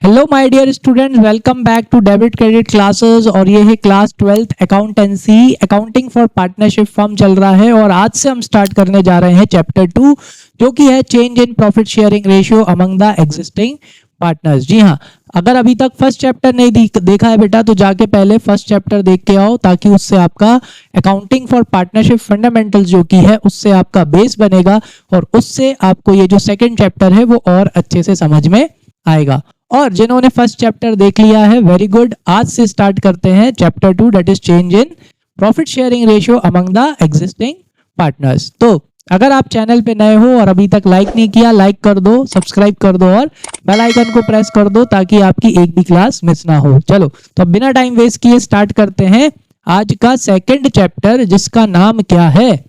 Hello my dear students, welcome back to debit credit classes. और ये है class 12th accountancy, accounting for partnership firm चल रहा है। और आज से हम स्टार्ट करने जा रहे हैं चैप्टर 2, जो कि है change in profit sharing ratio among the existing partners. जी हाँ, अगर अभी तक फर्स्ट चैप्टर नहीं देखा है बेटा, तो जाके पहले फर्स्ट चैप्टर देख के आओ, ताकि उससे आपका अकाउंटिंग फॉर पार्टनरशिप फंडामेंटल्स जो की है उससे आपका बेस बनेगा, और उससे आपको ये जो सेकेंड चैप्टर है वो और अच्छे से समझ में आएगा। और जिन्होंने फर्स्ट चैप्टर देख लिया है, वेरी गुड। आज से स्टार्ट करते हैं chapter 2, that is change in profit sharing ratio among the existing partners. तो अगर आप चैनल पे नए हो और अभी तक लाइक नहीं किया, लाइक कर दो, सब्सक्राइब कर दो और बेल आइकन को प्रेस कर दो, ताकि आपकी एक भी क्लास मिस ना हो। चलो, तो अब बिना टाइम वेस्ट किए स्टार्ट करते हैं आज का सेकेंड चैप्टर, जिसका नाम क्या है?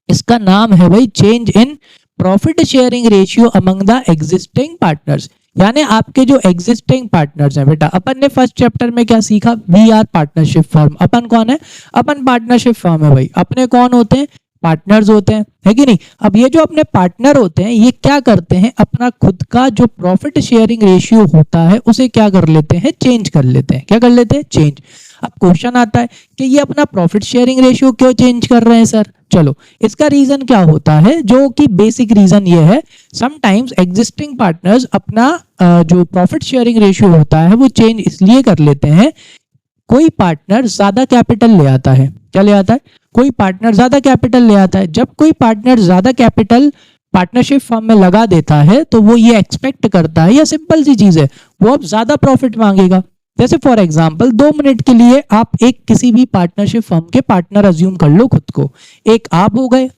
इसका नाम है भाई change in profit sharing ratio among the existing partners. यानी आपके जो एग्जिस्टिंग पार्टनर्स हैं बेटा, अपन ने फर्स्ट चैप्टर में क्या सीखा? We are partnership firm. अपन कौन है? अपन पार्टनरशिप फर्म है भाई। अपने कौन होते हैं? पार्टनर्स होते हैं, है कि नहीं? अब ये जो अपने पार्टनर होते हैं, ये क्या करते हैं? अपना खुद का जो प्रॉफिट शेयरिंग रेशियो होता है उसे क्या कर लेते हैं? चेंज कर लेते हैं। क्या कर लेते हैं? चेंज। अब क्वेश्चन आता है कि ये अपना प्रॉफिट शेयरिंग रेशियो क्यों चेंज कर रहे हैं सर? चलो, इसका रीजन क्या होता है? जो कि बेसिक रीजन ये है, समटाइम्स एग्जिस्टिंग पार्टनर्स अपना जो प्रॉफिट शेयरिंग रेशियो होता है वो चेंज इसलिए कर लेते हैं। कोई पार्टनर ज्यादा कैपिटल ले आता है। क्या ले आता है? कोई पार्टनर ज्यादा कैपिटल ले आता है। जब कोई पार्टनर ज्यादा कैपिटल पार्टनरशिप फर्म में लगा देता है, तो वो ये एक्सपेक्ट करता है, या सिंपल सी चीज है, वो अब ज्यादा प्रॉफिट मांगेगा। जैसे फॉर एग्जांपल, 2 मिनट के लिए आप एक किसी भी पार्टनरशिप फर्म के पार्टनर अज्यूम कर लो खुद को। एक आप हो गए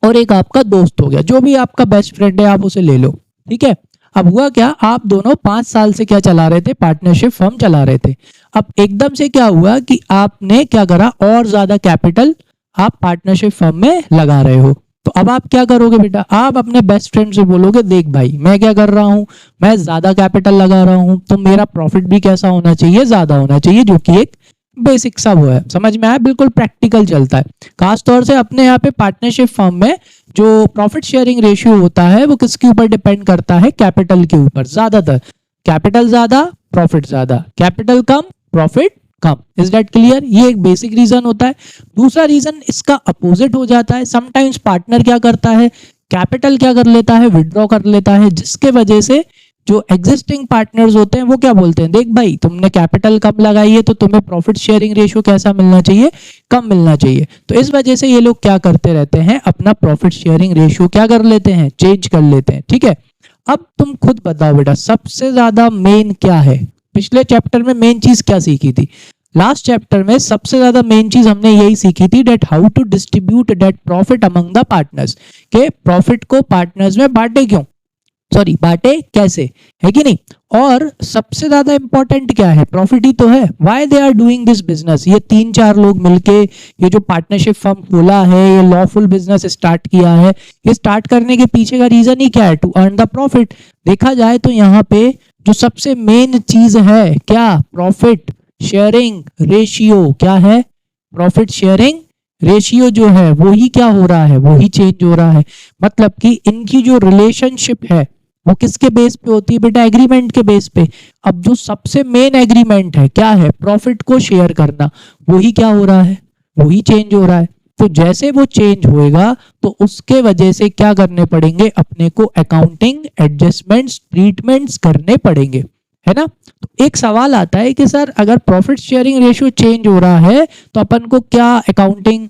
और एक आपका दोस्त हो गया, जो भी आपका बेस्ट फ्रेंड है आप उसे ले लो, ठीक है। अब हुआ क्या, आप दोनों 5 साल से क्या चला रहे थे? पार्टनरशिप फर्म चला रहे थे। अब एकदम से क्या हुआ कि आपने क्या करा, और ज्यादा कैपिटल आप पार्टनरशिप फर्म में लगा रहे हो। तो अब आप क्या करोगे बेटा? आप अपने बेस्ट फ्रेंड से बोलोगे, देख भाई मैं क्या कर रहा हूं, मैं ज्यादा कैपिटल लगा रहा हूं, तो मेरा प्रॉफिट भी कैसा होना चाहिए? ज्यादा होना चाहिए, जो कि एक बेसिक सा वो है। समझ में आया? बिल्कुल प्रैक्टिकल चलता है। खास तौर से अपने यहाँ पे पार्टनरशिप फर्म में जो प्रॉफिट शेयरिंग रेशियो होता है वो किसके ऊपर डिपेंड करता है? कैपिटल के ऊपर। ज्यादातर कैपिटल ज्यादा, प्रॉफिट ज्यादा, capital come, profit come. Is that clear? ये एक बेसिक रीजन होता है। दूसरा रीजन इसका अपोजिट हो जाता है। समटाइम्स पार्टनर क्या करता है? कैपिटल क्या कर लेता है? विड्रॉ कर लेता है, जिसके वजह से जो एग्जिस्टिंग पार्टनर्स होते हैं वो क्या बोलते हैं, देख भाई तुमने कैपिटल कम लगाई है, तो तुम्हें प्रॉफिट शेयरिंग रेशियो कैसा मिलना चाहिए? कम मिलना चाहिए। तो इस वजह से ये लोग क्या करते रहते हैं? अपना प्रॉफिट शेयरिंग रेशियो क्या कर लेते हैं? चेंज कर लेते हैं, ठीक है। अब तुम खुद बताओ बेटा, सबसे ज्यादा मेन क्या है? पिछले चैप्टर में मेन चीज क्या सीखी थी? लास्ट चैप्टर में सबसे ज्यादा मेन चीज हमने यही सीखी थी, that how to distribute that profit among the partners. के प्रॉफिट को पार्टनर्स में बांटे क्यों, सॉरी बांटे कैसे, है कि नहीं? और सबसे ज्यादा इंपॉर्टेंट क्या है? प्रॉफिट ही तो है। Why they are doing this business? ये 3-4 लोग मिलके ये जो पार्टनरशिप फर्म खोला है, ये लॉफुल बिजनेस स्टार्ट किया है, ये स्टार्ट करने के पीछे का रीजन ही क्या है? To earn the profit. देखा जाए तो यहाँ पे जो सबसे मेन चीज है क्या? Profit sharing ratio. क्या है? प्रॉफिट शेयरिंग रेशियो जो है वो ही क्या हो रहा है? वो ही चेंज हो रहा है। मतलब कि इनकी जो रिलेशनशिप है वो किसके बेस पे होती है बेटा? एग्रीमेंट के बेस पे। अब जो सबसे मेन एग्रीमेंट है क्या है? प्रॉफिट को शेयर करना। वो ही क्या हो रहा है? वो ही चेंज हो रहा है। तो जैसे वो चेंज होएगा, तो उसके वजह से क्या करने पड़ेंगे? अपने को अकाउंटिंग एडजस्टमेंट्स, ट्रीटमेंट्स करने पड़ेंगे, है ना। तो एक सवाल आता है कि सर अगर प्रॉफिट शेयरिंग रेशियो चेंज हो रहा है, तो अपन को क्या अकाउंटिंग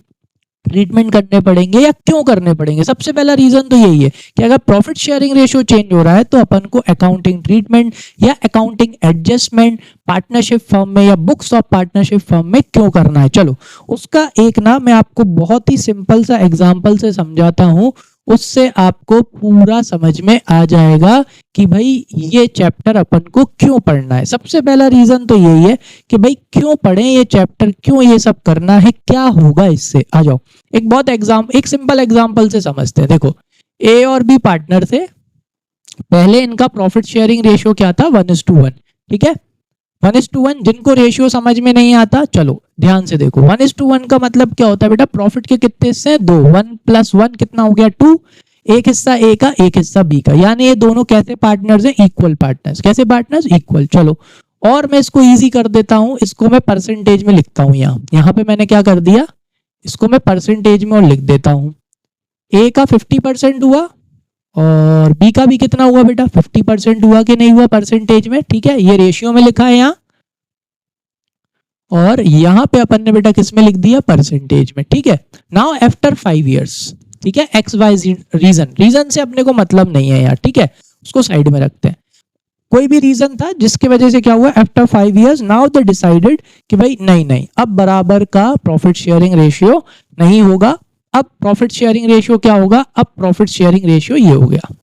ट्रीटमेंट करने पड़ेंगे या क्यों करने पड़ेंगे? सबसे पहला रीजन तो यही है कि अगर प्रॉफिट शेयरिंग रेशियो चेंज हो रहा है, तो अपन को अकाउंटिंग ट्रीटमेंट या अकाउंटिंग एडजस्टमेंट पार्टनरशिप फर्म में या बुक्स ऑफ पार्टनरशिप फर्म में क्यों करना है। चलो, उसका एक ना मैं आपको बहुत ही सिंपल सा एग्जांपल से समझाता हूं, उससे आपको पूरा समझ में आ जाएगा कि भाई ये चैप्टर अपन को क्यों पढ़ना है। सबसे पहला रीजन तो यही है कि भाई क्यों पढ़ें ये चैप्टर, क्यों ये सब करना है, क्या होगा इससे। आ जाओ, एक सिंपल एग्जांपल से समझते हैं। देखो, ए और बी पार्टनर थे। पहले इनका प्रॉफिट शेयरिंग रेशियो क्या था? 1:1, ठीक है। 1:1। जिनको रेशियो समझ में नहीं आता, चलो ध्यान से देखो। 1:1 का मतलब क्या होता है बेटा? प्रॉफिट के कितने हिस्से हैं? 2। 1 + 1 कितना हो गया? 2। एक हिस्सा ए का एक हिस्सा बी का, यानी ये दोनों कैसे पार्टनर्स हैं, इक्वल पार्टनर्स। कैसे पार्टनर्स, इक्वल। चलो और मैं इसको इजी कर देता हूं, इसको मैं परसेंटेज में लिखता हूं। यहाँ पे मैंने क्या कर दिया, इसको मैं परसेंटेज में और लिख देता हूं। ए का 50% हुआ और बी का भी कितना हुआ बेटा, 50% हुआ कि नहीं हुआ परसेंटेज में, ठीक है। ये रेशियो में लिखा है यहाँ, और यहाँ पे अपन ने बेटा किस में लिख दिया, परसेंटेज में, ठीक है। नाउ आफ्टर 5 इयर्स, ठीक है, एक्स वाई रीजन से अपने को मतलब नहीं है यार, ठीक है, उसको साइड में रखते हैं। कोई भी रीजन था जिसके वजह से क्या हुआ, after 5 years now they decided कि भाई नहीं अब बराबर का प्रॉफिट शेयरिंग रेशियो नहीं होगा। अब प्रॉफिट शेयरिंग रेशियो क्या होगा, अब प्रॉफिट शेयरिंग रेशियो ये हो गया,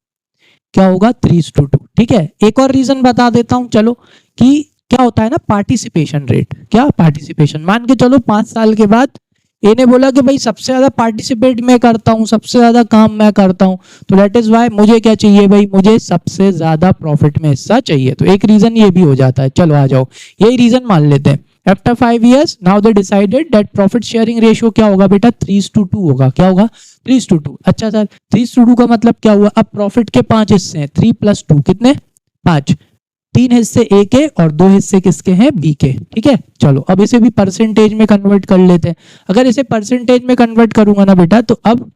क्या होगा, 3:2, ठीक है। एक और रीजन बता देता हूं चलो, कि क्या होता है ना, पार्टिसिपेशन रेट। क्या पार्टिसिपेशन, मान के चलो 5 साल के बाद इन्हें बोला कि भाई सबसे ज्यादा पार्टिसिपेट मैं करता हूं, सबसे ज्यादा काम मैं करता हूं, तो दैट इज वाई मुझे क्या चाहिए भाई, मुझे सबसे ज्यादा प्रॉफिट में हिस्सा चाहिए। तो एक रीजन ये भी हो जाता है। चलो आ जाओ, यही रीजन मान लेते हैं। After 5 years now they decided that profit sharing ratio क्या होगा बेटा, 3:2 होगा। क्या होगा, 3:2। अच्छा सर 3:2 का मतलब क्या हुआ, अब प्रॉफिट के 5 हिस्से हैं, 3 + 2 कितने, 5। 3 हिस्से ए के और 2 हिस्से किसके हैं, बी के, ठीक है। चलो अब इसे भी परसेंटेज में कन्वर्ट कर लेते हैं। अगर इसे परसेंटेज में कन्वर्ट करूंगा ना बेटा, तो अब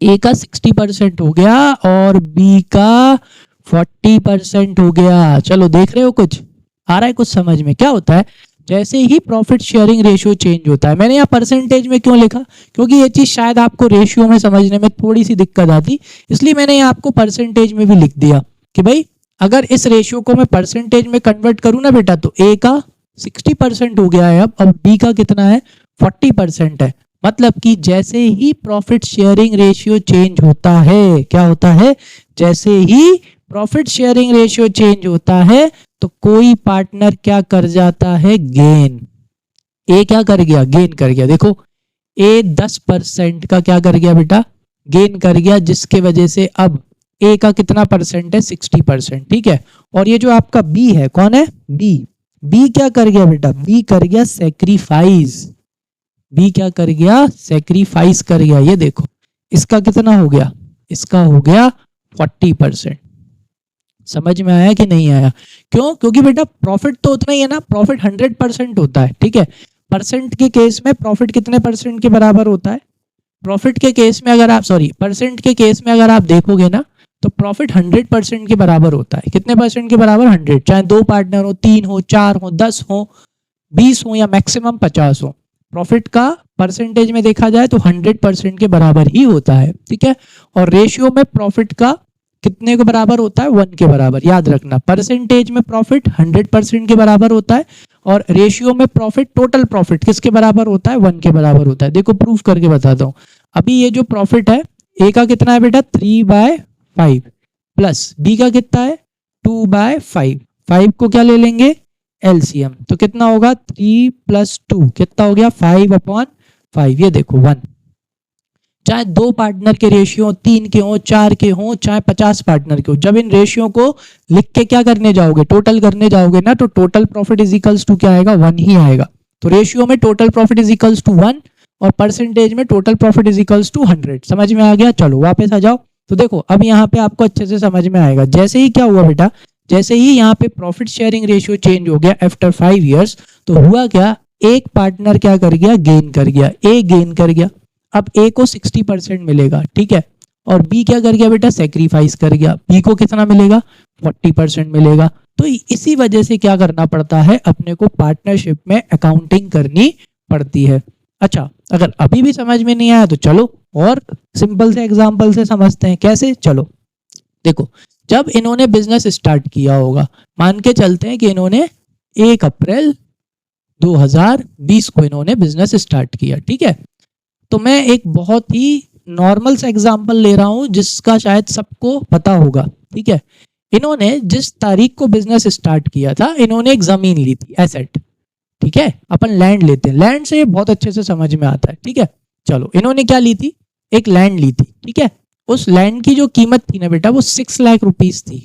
ए का 60% हो गया और बी का 40% हो गया। चलो देख रहे हो, कुछ आ रहा है कुछ समझ में। क्या होता है, जैसे ही प्रॉफिट शेयरिंग रेशियो चेंज होता है, मैंने यहाँ परसेंटेज में क्यों लिखा, क्योंकि ये चीज शायद आपको रेशियो में समझने में थोड़ी सी दिक्कत आती, इसलिए मैंने यहाँ आपको परसेंटेज में भी लिख दिया कि भाई अगर इस रेशियो को मैं परसेंटेज में कन्वर्ट करूं ना बेटा, तो ए का 60% हो गया है अब बी का कितना है, 40% है। मतलब कि जैसे ही प्रॉफिट शेयरिंग रेशियो चेंज होता है, क्या होता है, जैसे ही प्रॉफिट शेयरिंग रेशियो चेंज होता है तो कोई पार्टनर क्या कर जाता है, गेन। ए क्या कर गया, गेन कर गया। देखो ए 10% का क्या कर गया बेटा, गेन कर गया, जिसके वजह से अब ए का कितना परसेंट है, 60%, ठीक है। और ये जो आपका बी है, कौन है, बी। बी क्या कर गया बेटा, बी कर गया सेक्रीफाइस। बी क्या कर गया, सेक्रीफाइस कर गया। ये देखो इसका कितना हो गया, इसका हो गया 40%। समझ में आया कि नहीं आया, क्यों, क्योंकि बेटा प्रॉफिट तो उतना ही है ना, प्रॉफिट 100% होता है, ठीक है। परसेंट के केस में प्रॉफिट कितने परसेंट के बराबर होता है, प्रॉफिट के केस में अगर आप परसेंट के केस में अगर आप देखोगे ना, तो प्रॉफिट 100% के बराबर होता है। कितने परसेंट के बराबर, 100। चाहे 2 पार्टनर हो, 3 हो, 4 हो, 10 हो, 20 हो या मैक्सिमम 50 हो, प्रॉफिट का परसेंटेज में देखा जाए तो 100% के बराबर ही होता है, ठीक है। और रेशियो में प्रॉफिट का कितने के बराबर होता है, 1 के बराबर। याद रखना, परसेंटेज में प्रॉफिट 100% के बराबर होता है और रेशियो में प्रॉफिट, टोटल प्रॉफिट किसके बराबर होता है, 1 के बराबर होता है। देखो प्रूफ करके बताता हूँ। अभी ये जो प्रॉफिट है, ए का कितना है बेटा, 3/5 प्लस बी का कितना है, 2/5। 5 को क्या ले लेंगे, एलसीएम, तो कितना होगा, 3 + 2 कितना हो गया, 5/5। ये देखो 1। चाहे 2 पार्टनर के रेशियो 3 के हो, 4 के हो, चाहे 50 पार्टनर के हो, जब इन रेशियो को लिख के क्या करने जाओगे, टोटल करने जाओगे ना, तो total profit is equals to क्या आएगा, 1 ही आएगा। तो रेशियो में total profit is equals to 1 और परसेंटेज में total profit is equals to 100। समझ में आ गया। चलो वापस आ जाओ। तो देखो अब यहाँ पे आपको अच्छे से समझ में आएगा। जैसे ही क्या हुआ बेटा, जैसे ही यहाँ पे प्रॉफिट शेयरिंग रेशियो चेंज हो गया आफ्टर 5 इयर्स, तो हुआ क्या, एक पार्टनर क्या कर गया, गेन कर गया, ए गेन कर गया। अब ए को 60% मिलेगा, ठीक है, और बी क्या कर गया बेटा, सेक्रीफाइस कर गया, बी को कितना मिलेगा, 40% मिलेगा। तो इसी वजह से क्या करना पड़ता है, अपने को पार्टनरशिप में अकाउंटिंग करनी पड़ती है। अच्छा, अगर अभी भी समझ में नहीं आया तो चलो और सिंपल से एग्जांपल से समझते हैं। कैसे, चलो देखो, जब इन्होंने बिजनेस स्टार्ट किया होगा, मान के चलते हैं कि इन्होंने 1 अप्रैल 2020 को इन्होंने बिजनेस स्टार्ट किया, ठीक है। तो मैं एक बहुत ही नॉर्मल सा एग्जांपल ले रहा हूं जिसका शायद सबको पता होगा, ठीक है। इन्होंने जिस तारीख को बिजनेस स्टार्ट किया था, इन्होंने एक जमीन ली थी, एसेट, ठीक है। अपन लैंड लेते हैं, लैंड से ये बहुत अच्छे से समझ में आता है, ठीक है। चलो इन्होंने क्या ली थी, एक लैंड ली थी, ठीक है। उस लैंड की जो कीमत थी ना बेटा, वो 6 लाख रुपीस थी।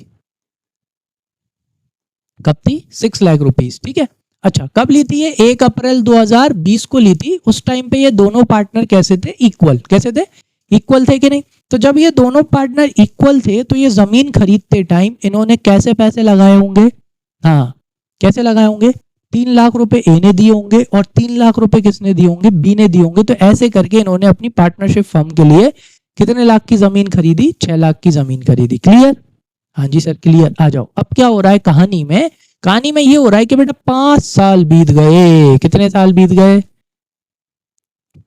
कब थी, 6 लाख रुपीस, ठीक है। अच्छा, कब ली थी ये, 1 अप्रैल 2020 को ली थी। उस टाइम पे ये दोनों पार्टनर कैसे थे, इक्वल। कैसे थे, इक्वल थे कि नहीं। तो जब ये दोनों पार्टनर इक्वल थे तो ये जमीन खरीदते टाइम इन्होंने कैसे पैसे लगाए होंगे? हाँ, कैसे लगाए होंगे? 3 लाख रुपए ए ने दिए होंगे और 3 लाख रुपए किसने दिए होंगे? बी ने दिए होंगे। तो ऐसे करके इन्होंने अपनी पार्टनरशिप फर्म के लिए कितने लाख की जमीन खरीदी? 6 लाख की जमीन खरीदी। क्लियर? हाँ जी सर क्लियर। आ जाओ, अब क्या हो रहा है कहानी में? कहानी में ये हो रहा है कि बेटा 5 साल बीत गए। कितने साल बीत गए?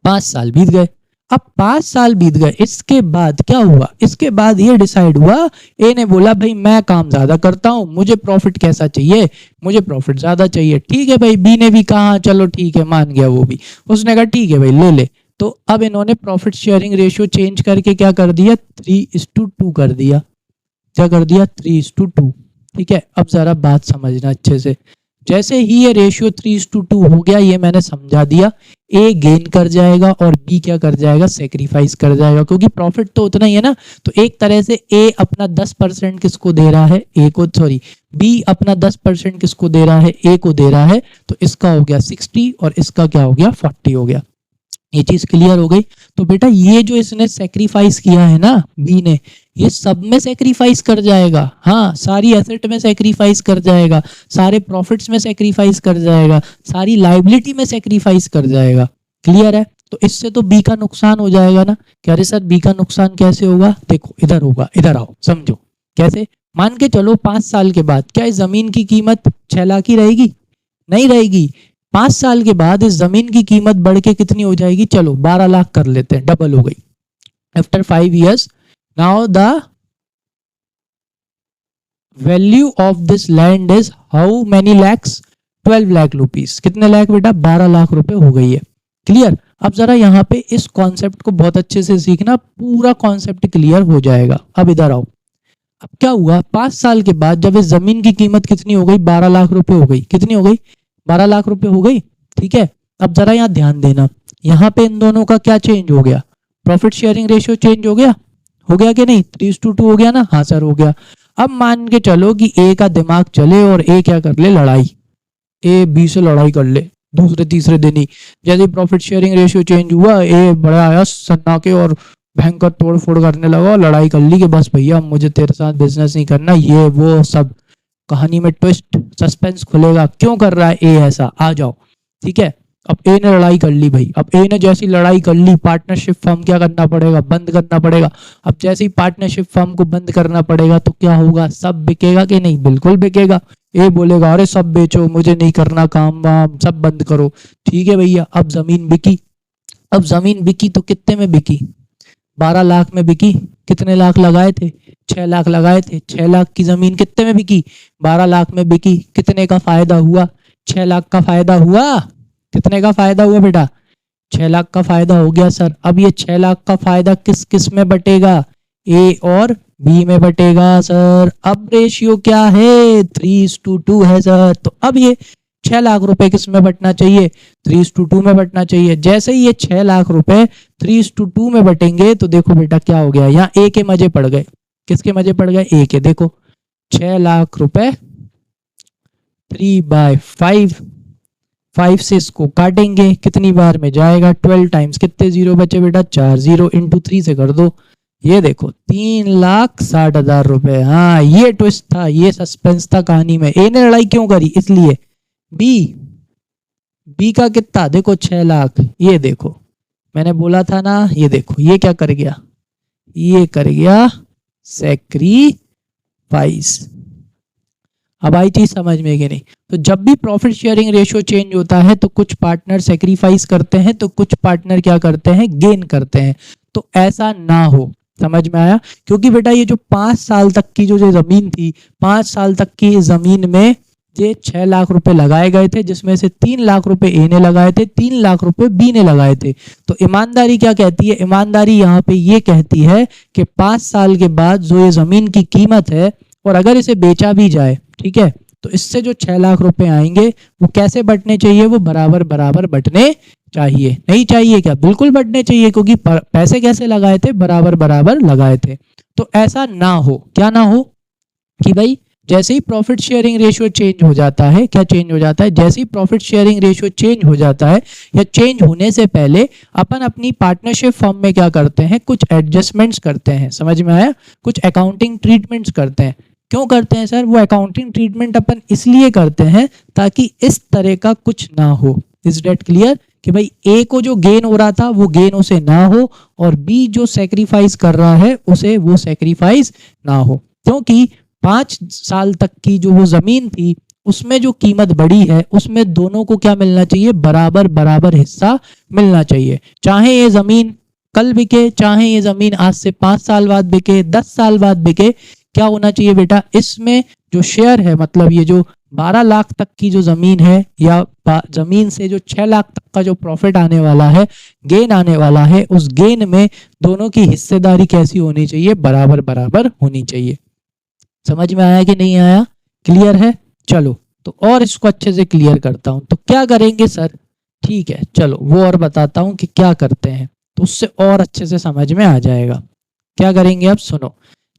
5 साल बीत गए। अब 5 साल बीत गए, इसके बाद क्या हुआ? इसके बाद ये डिसाइड हुआ, ए ने बोला भाई मैं काम ज्यादा करता हूं, मुझे प्रॉफिट कैसा चाहिए? मुझे प्रॉफिट ज्यादा चाहिए। ठीक है भाई, बी ने भी कहा चलो ठीक है, मान गया वो भी। उसने कहा ठीक है भाई ले ले। तो अब इन्होंने प्रॉफिट शेयरिंग रेशियो चेंज करके क्या कर दिया? 3:2 कर दिया। क्या कर दिया? 3:2। ठीक है, अब जरा बात समझना अच्छे से। जैसे ही ये रेशियो 3:2 हो गया, ये मैंने समझा दिया, ए गेन कर जाएगा और बी क्या कर जाएगा? सेक्रीफाइस कर जाएगा, क्योंकि प्रॉफिट तो उतना ही है ना। तो एक तरह से ए अपना 10% किसको दे रहा है? ए को, सॉरी बी अपना 10% किसको दे रहा है? ए को दे रहा है। तो इसका हो गया 60 और इसका क्या हो गया? 40 हो गया। ये चीज क्लियर हो गई। तो बेटा ये जो इसने सेक्रीफाइस किया है ना बी ने, ये सब में सेक्रीफाइस कर जाएगा। हाँ, सारी एसेट में सेक्रीफाइस कर जाएगा, सारे प्रॉफिट्स में सेक्रीफाइस कर जाएगा, सारी लाइबिलिटी में सेक्रीफाइस कर जाएगा। क्लियर है? तो इससे तो बी का नुकसान हो जाएगा ना। कह रहे सर बी का नुकसान कैसे होगा? देखो इधर होगा, इधर आओ समझो कैसे। मान के चलो 5 साल के बाद क्या इस जमीन की कीमत 6 लाख ही रहेगी? नहीं रहेगी। 5 साल के बाद इस जमीन की कीमत बढ़ के कितनी हो जाएगी? चलो 12 लाख कर लेते हैं, डबल हो गई। After 5 years now the value of this land is how many lakhs? 12 lakh rupees. कितने लाख बेटा? 12 लाख रुपए हो गई है। क्लियर? अब जरा यहाँ पे इस कॉन्सेप्ट को बहुत अच्छे से सीखना, पूरा कॉन्सेप्ट क्लियर हो जाएगा। अब इधर आओ। अब क्या हुआ? 5 साल के बाद जब इस जमीन की कीमत कितनी हो गई? 12 लाख रुपए हो गई। कितनी हो गई? 12 लाख रुपए हो गई। ठीक है, अब जरा यहाँ ध्यान देना, यहाँ पे इन दोनों का क्या चेंज हो गया? प्रॉफिट शेयरिंग रेशियो चेंज हो गया। हो गया कि नहीं? 3:2 हो गया ना? हाँ सर हो गया। अब मान के चलो कि ए का दिमाग चले और ए क्या कर ले? लड़ाई। ए बी से लड़ाई कर ले दूसरे तीसरे दिन ही। जैसे प्रॉफिट शेयरिंग रेशियो चेंज हुआ, ए बड़ा आया सन्ना के और भयंकर तोड़ फोड़ करने लगा, लड़ाई कर ली कि बस भैया मुझे तेरे साथ बिजनेस नहीं करना, ये वो सब। कहानी में ट्विस्ट, सस्पेंस खुलेगा, क्यों कर रहा है ए ऐसा? आ जाओ। ठीक है, अब ए ने लड़ाई कर ली भाई। अब ए ने जैसी लड़ाई कर ली, पार्टनरशिप फर्म क्या करना पड़ेगा? बंद करना पड़ेगा। अब जैसे ही पार्टनरशिप फर्म को बंद करना पड़ेगा तो क्या होगा? सब बिकेगा कि नहीं? बिल्कुल बिकेगा। ए बोलेगा अरे सब बेचो, मुझे नहीं करना काम वाम, सब बंद करो। ठीक है भैया, अब जमीन बिकी। अब जमीन बिकी तो कितने में बिकी? 12 लाख में बिकी। कितने लाख लगाए थे? 6 लाख लगाए थे। 6 लाख की जमीन कितने में बिकी? 12 लाख में बिकी। कितने का फायदा हुआ? 6 लाख का फायदा हुआ। कितने का फायदा हुआ बेटा? 6 लाख का फायदा हो गया सर। अब ये 6 लाख का फायदा किस किस में बटेगा? ए और बी में बटेगा सर। अब रेशियो क्या है? 3:2 है सर। तो अब ये 6 लाख रुपए किस में बटना चाहिए? 3:2 में बटना चाहिए। जैसे ही ये 6 लाख रुपए 3:2 में बटेंगे तो देखो बेटा क्या हो गया, यहाँ ए के मजे पड़ गए। किसके मजे पड़ गए? ए के। देखो 6 लाख रुपए 3/5, 5 से इसको काटेंगे, कितनी बार में जाएगा? 12 टाइम्स। कितने जीरो बचे बेटा? 4 जीरो, इंटू 3 से कर दो। ये देखो 3,60,000 रुपए। हाँ ये ट्विस्ट था, ये सस्पेंस था कहानी में। ए ने लड़ाई क्यों करी? इसलिए। बी का कितना? देखो 6 लाख। ये देखो मैंने बोला था ना, ये देखो ये क्या कर गया? ये कर गया सैक्रिफाइस। अब आई चीज समझ में कि नहीं? तो जब भी प्रॉफिट शेयरिंग रेशियो चेंज होता है तो कुछ पार्टनर सेक्रीफाइस करते हैं तो कुछ पार्टनर क्या करते हैं? गेन करते हैं। तो ऐसा ना हो, समझ में आया? क्योंकि बेटा ये जो 5 साल तक की जो जमीन थी, 5 साल तक की जमीन में ये 6 लाख रुपए लगाए गए थे, जिसमें से 3 लाख रुपए ए ने लगाए थे, 3 लाख रुपए बी ने लगाए थे। तो ईमानदारी क्या कहती है? ईमानदारी यहाँ पे ये कहती है कि 5 साल के बाद जो ये जमीन की कीमत है, और अगर इसे बेचा भी जाए, ठीक है, तो इससे जो 6 लाख रुपए आएंगे वो कैसे बटने चाहिए? वो बराबर बराबर बटने चाहिए। नहीं चाहिए क्या? बिल्कुल बटने चाहिए, क्योंकि पैसे कैसे लगाए थे? बराबर बराबर लगाए थे। तो ऐसा ना हो, क्या ना हो कि भाई जैसे ही प्रॉफिट शेयरिंग रेशियो चेंज हो जाता है, क्या चेंज हो जाता है, जैसे ही प्रॉफिट शेयरिंग रेशियो चेंज हो जाता है या चेंज होने से पहले अपन अपनी पार्टनरशिप फर्म में क्या करते हैं, कुछ एडजस्टमेंट्स करते हैं। समझ में आया? कुछ अकाउंटिंग ट्रीटमेंट्स करते हैं। क्यों करते हैं सर? वो अकाउंटिंग ट्रीटमेंट अपन इसलिए करते हैं ताकि इस तरह का कुछ ना हो। Is that clear? कि भाई ए को जो गेन हो रहा था वो गेन उसे ना हो, और बी जो सेक्रीफाइस कर रहा है उसे वो सेक्रीफाइस ना हो। क्योंकि 5 साल तक की जो वो जमीन थी उसमें जो कीमत बढ़ी है उसमें दोनों को क्या मिलना चाहिए, बराबर बराबर हिस्सा मिलना चाहिए। चाहे ये जमीन कल बिके, चाहे ये जमीन आज से 5 साल बाद बिके, 10 साल बाद बिके, क्या होना चाहिए बेटा, इसमें जो शेयर है, मतलब ये जो 12 लाख तक की जो जमीन है या जमीन से जो 6 लाख तक का जो प्रॉफिट आने वाला है, गेन आने वाला है, उस गेन में दोनों की हिस्सेदारी कैसी होनी चाहिए, बराबर बराबर होनी चाहिए। समझ में आया कि नहीं आया? क्लियर है? चलो तो और इसको अच्छे से क्लियर करता हूं। तो क्या करेंगे सर? ठीक है, चलो वो और बताता हूं कि क्या करते हैं, तो उससे और अच्छे से समझ में आ जाएगा। क्या करेंगे अब सुनो।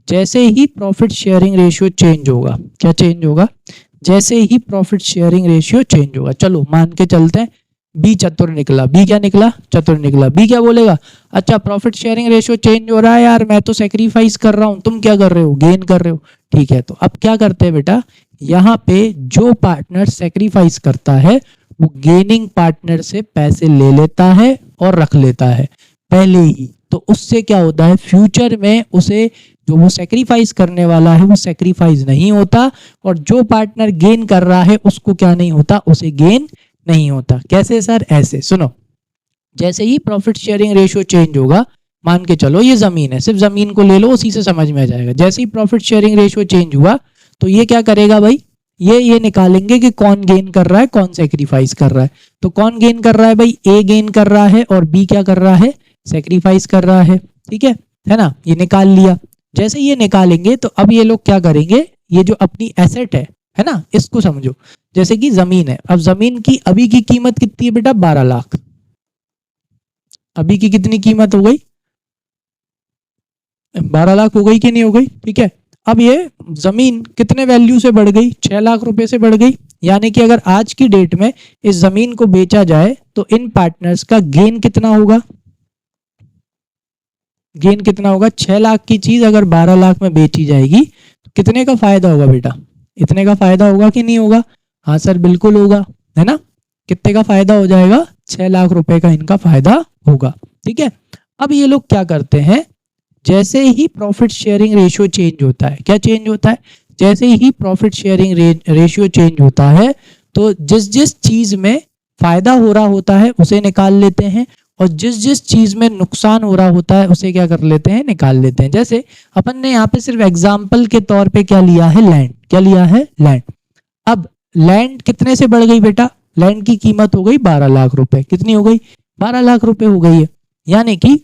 जैसे ही प्रॉफिट शेयरिंग रेशियो चेंज होगा, क्या चेंज होगा, जैसे ही प्रॉफिट शेयरिंग रेशियो चेंज होगा, चलो मान के चलते हैं बी चतुर निकला, बी क्या निकला, चतुर निकला। बी क्या बोलेगा, अच्छा प्रॉफिट शेयरिंग रेशियो चेंज हो रहा है यार, मैं तो सेक्रीफाइस कर रहा हूं, तुम क्या कर रहे हो, गेन कर रहे हो। ठीक है, तो अब क्या करते हैं बेटा, यहाँ पे जो पार्टनर सेक्रीफाइस करता है वो गेनिंग पार्टनर से पैसे ले लेता है और रख लेता है पहले ही। तो उससे क्या होता है, फ्यूचर में उसे जो वो सेक्रीफाइस करने वाला है वो सेक्रीफाइस नहीं होता, और जो पार्टनर गेन कर रहा है उसको क्या नहीं होता, उसे गेन नहीं होता। कैसे सर? ऐसे सुनो। जैसे ही प्रॉफिट शेयरिंग रेशियो चेंज होगा, मान के चलो ये जमीन है, सिर्फ जमीन को ले लो, उसी से समझ में आ जाएगा। जैसे ही प्रॉफिट शेयरिंग रेशियो चेंज हुआ तो ये क्या करेगा भाई, ये निकालेंगे कि कौन गेन कर रहा है, कौन सेक्रीफाइस कर रहा है। तो कौन गेन कर रहा है भाई, ए गेन कर रहा है और बी क्या कर रहा है, सेक्रीफाइस कर रहा है। ठीक है ना, ये निकाल लिया। जैसे ये निकालेंगे तो अब ये लोग क्या करेंगे, ये जो अपनी एसेट है ना, इसको समझो। जैसे कि जमीन है, अब जमीन की अभी की कीमत कितनी है बेटा, 12 लाख। अभी की कितनी कीमत हो गई, 12 लाख हो गई कि नहीं हो गई? ठीक है, अब ये जमीन कितने वैल्यू से बढ़ गई, 6 लाख रुपए से बढ़ गई। यानी कि अगर आज की डेट में इस जमीन को बेचा जाए तो इन पार्टनर्स का गेन कितना होगा, गेन कितना होगा, 6 लाख की चीज अगर 12 लाख में बेची जाएगी तो कितने का फायदा होगा बेटा, इतने का फायदा होगा कि नहीं होगा? हाँ सर बिल्कुल होगा, है ना। कितने का फायदा हो जाएगा, 6 लाख रुपए का इनका फायदा होगा। ठीक है, अब ये लोग क्या करते हैं, जैसे ही प्रॉफिट शेयरिंग रेशियो चेंज होता है, क्या चेंज होता है, जैसे ही प्रॉफिट शेयरिंग रेशियो चेंज होता है तो जिस जिस चीज में फायदा हो रहा होता है उसे निकाल लेते हैं, और जिस जिस चीज में नुकसान हो रहा होता है उसे क्या कर लेते हैं, निकाल लेते हैं। जैसे अपन ने यहाँ पे सिर्फ एग्जाम्पल के तौर पे क्या लिया है, लैंड। क्या लिया है, लैंड। अब लैंड कितने से बढ़ गई बेटा, लैंड की कीमत हो गई 12 लाख रुपए। कितनी हो गई, 12 लाख रुपए हो गई है। यानी कि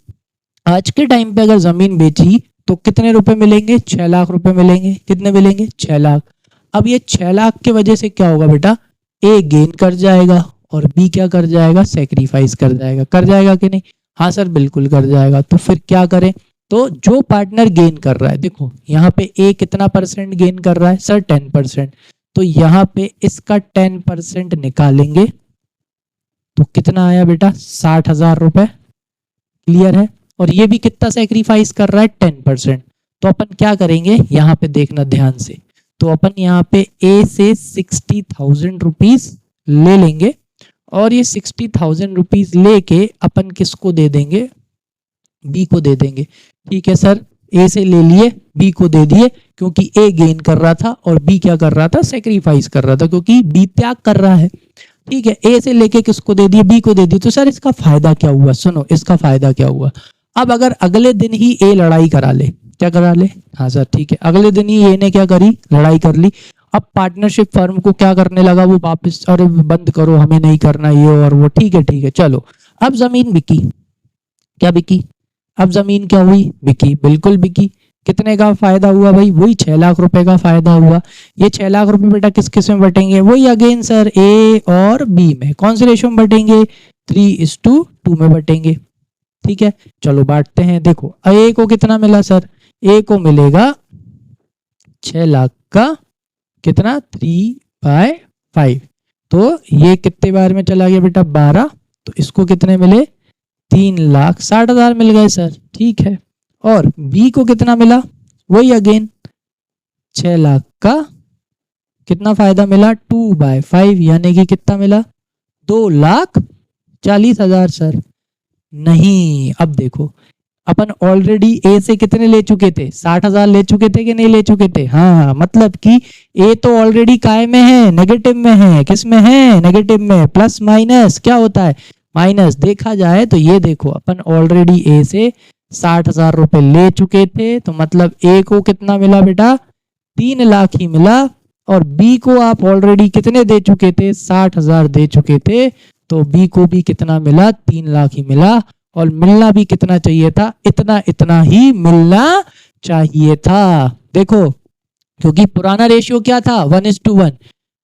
आज के टाइम पे अगर जमीन बेची तो कितने रुपए मिलेंगे, 6 लाख रुपए मिलेंगे। कितने मिलेंगे, 6 लाख। अब ये 6 लाख के वजह से क्या होगा बेटा, ए गेन कर जाएगा और बी क्या कर जाएगा, सेक्रीफाइस कर जाएगा। कर जाएगा कि नहीं? हाँ सर बिल्कुल कर जाएगा। तो फिर क्या करें, तो जो पार्टनर गेन कर रहा है, देखो यहाँ पे ए कितना परसेंट गेन कर रहा है सर, 10%। तो यहाँ पे इसका 10% निकालेंगे तो कितना आया बेटा, 60,000 रुपए। क्लियर है? और ये भी कितना सेक्रीफाइस कर रहा है, 10%। तो अपन क्या करेंगे, यहाँ पे देखना ध्यान से, तो अपन यहाँ पे ए से 60,000 रुपीज ले लेंगे, और ये 60,000 रुपीज लेके अपन किसको दे देंगे, बी को दे देंगे। ठीक है सर, ए से ले लिए, बी को दे दिए, क्योंकि ए गेन कर रहा था और बी क्या कर रहा था, सेक्रीफाइस कर रहा था, क्योंकि बी त्याग कर रहा है। ठीक है, ए से लेके किसको दे दिए, बी को दे दी। तो सर इसका फायदा क्या हुआ, सुनो इसका फायदा क्या हुआ। अब अगर अगले दिन ही ए लड़ाई करा ले, क्या करा ले, हाँ सर ठीक है, अगले दिन ही ए ने क्या करी, लड़ाई कर ली। अब पार्टनरशिप फर्म को क्या करने लगा, वो वापस, अरे बंद करो, हमें नहीं करना ये और वो। ठीक है चलो, अब जमीन बिकी, क्या बिकी, अब जमीन क्या हुई, बिकी, बिल्कुल बिकी। कितने का फायदा हुआ भाई, वही 6 लाख रुपए का फायदा हुआ। ये 6 लाख रुपए बेटा किस किस में बटेंगे, वही अगेन सर ए और बी में। कौन से रेशियो में बटेंगे, 3:2 में बटेंगे। ठीक है, चलो बांटते हैं। देखो ए को कितना मिला सर, ए को मिलेगा 6 लाख का कितना 3/5। तो ये कितने बार में चला गया बेटा 12, तो इसको कितने मिले 3,60,000 मिल गए सर, ठीक है। और बी को कितना मिला, वही अगेन 6 लाख का कितना फायदा मिला 2/5, यानी कि कितना मिला 2,40,000 सर। नहीं, अब देखो अपन ऑलरेडी ए से कितने ले चुके थे, 60,000 ले चुके थे कि नहीं ले चुके थे। हाँ, मतलब कि ए तो ऑलरेडी काय में है, नेगेटिव में है। किस में है, नेगेटिव में। प्लस माइनस क्या होता है, माइनस। देखा जाए तो ये देखो अपन ऑलरेडी ए से 60,000 रुपए ले चुके थे, तो मतलब ए को कितना मिला बेटा 3 लाख ही मिला। और बी को आप ऑलरेडी कितने दे चुके थे, 60,000 दे चुके थे, तो बी को भी कितना मिला 3 लाख ही मिला। और मिलना भी कितना चाहिए था, इतना इतना ही मिलना चाहिए था। देखो, क्योंकि पुराना रेशियो क्या था 1:1।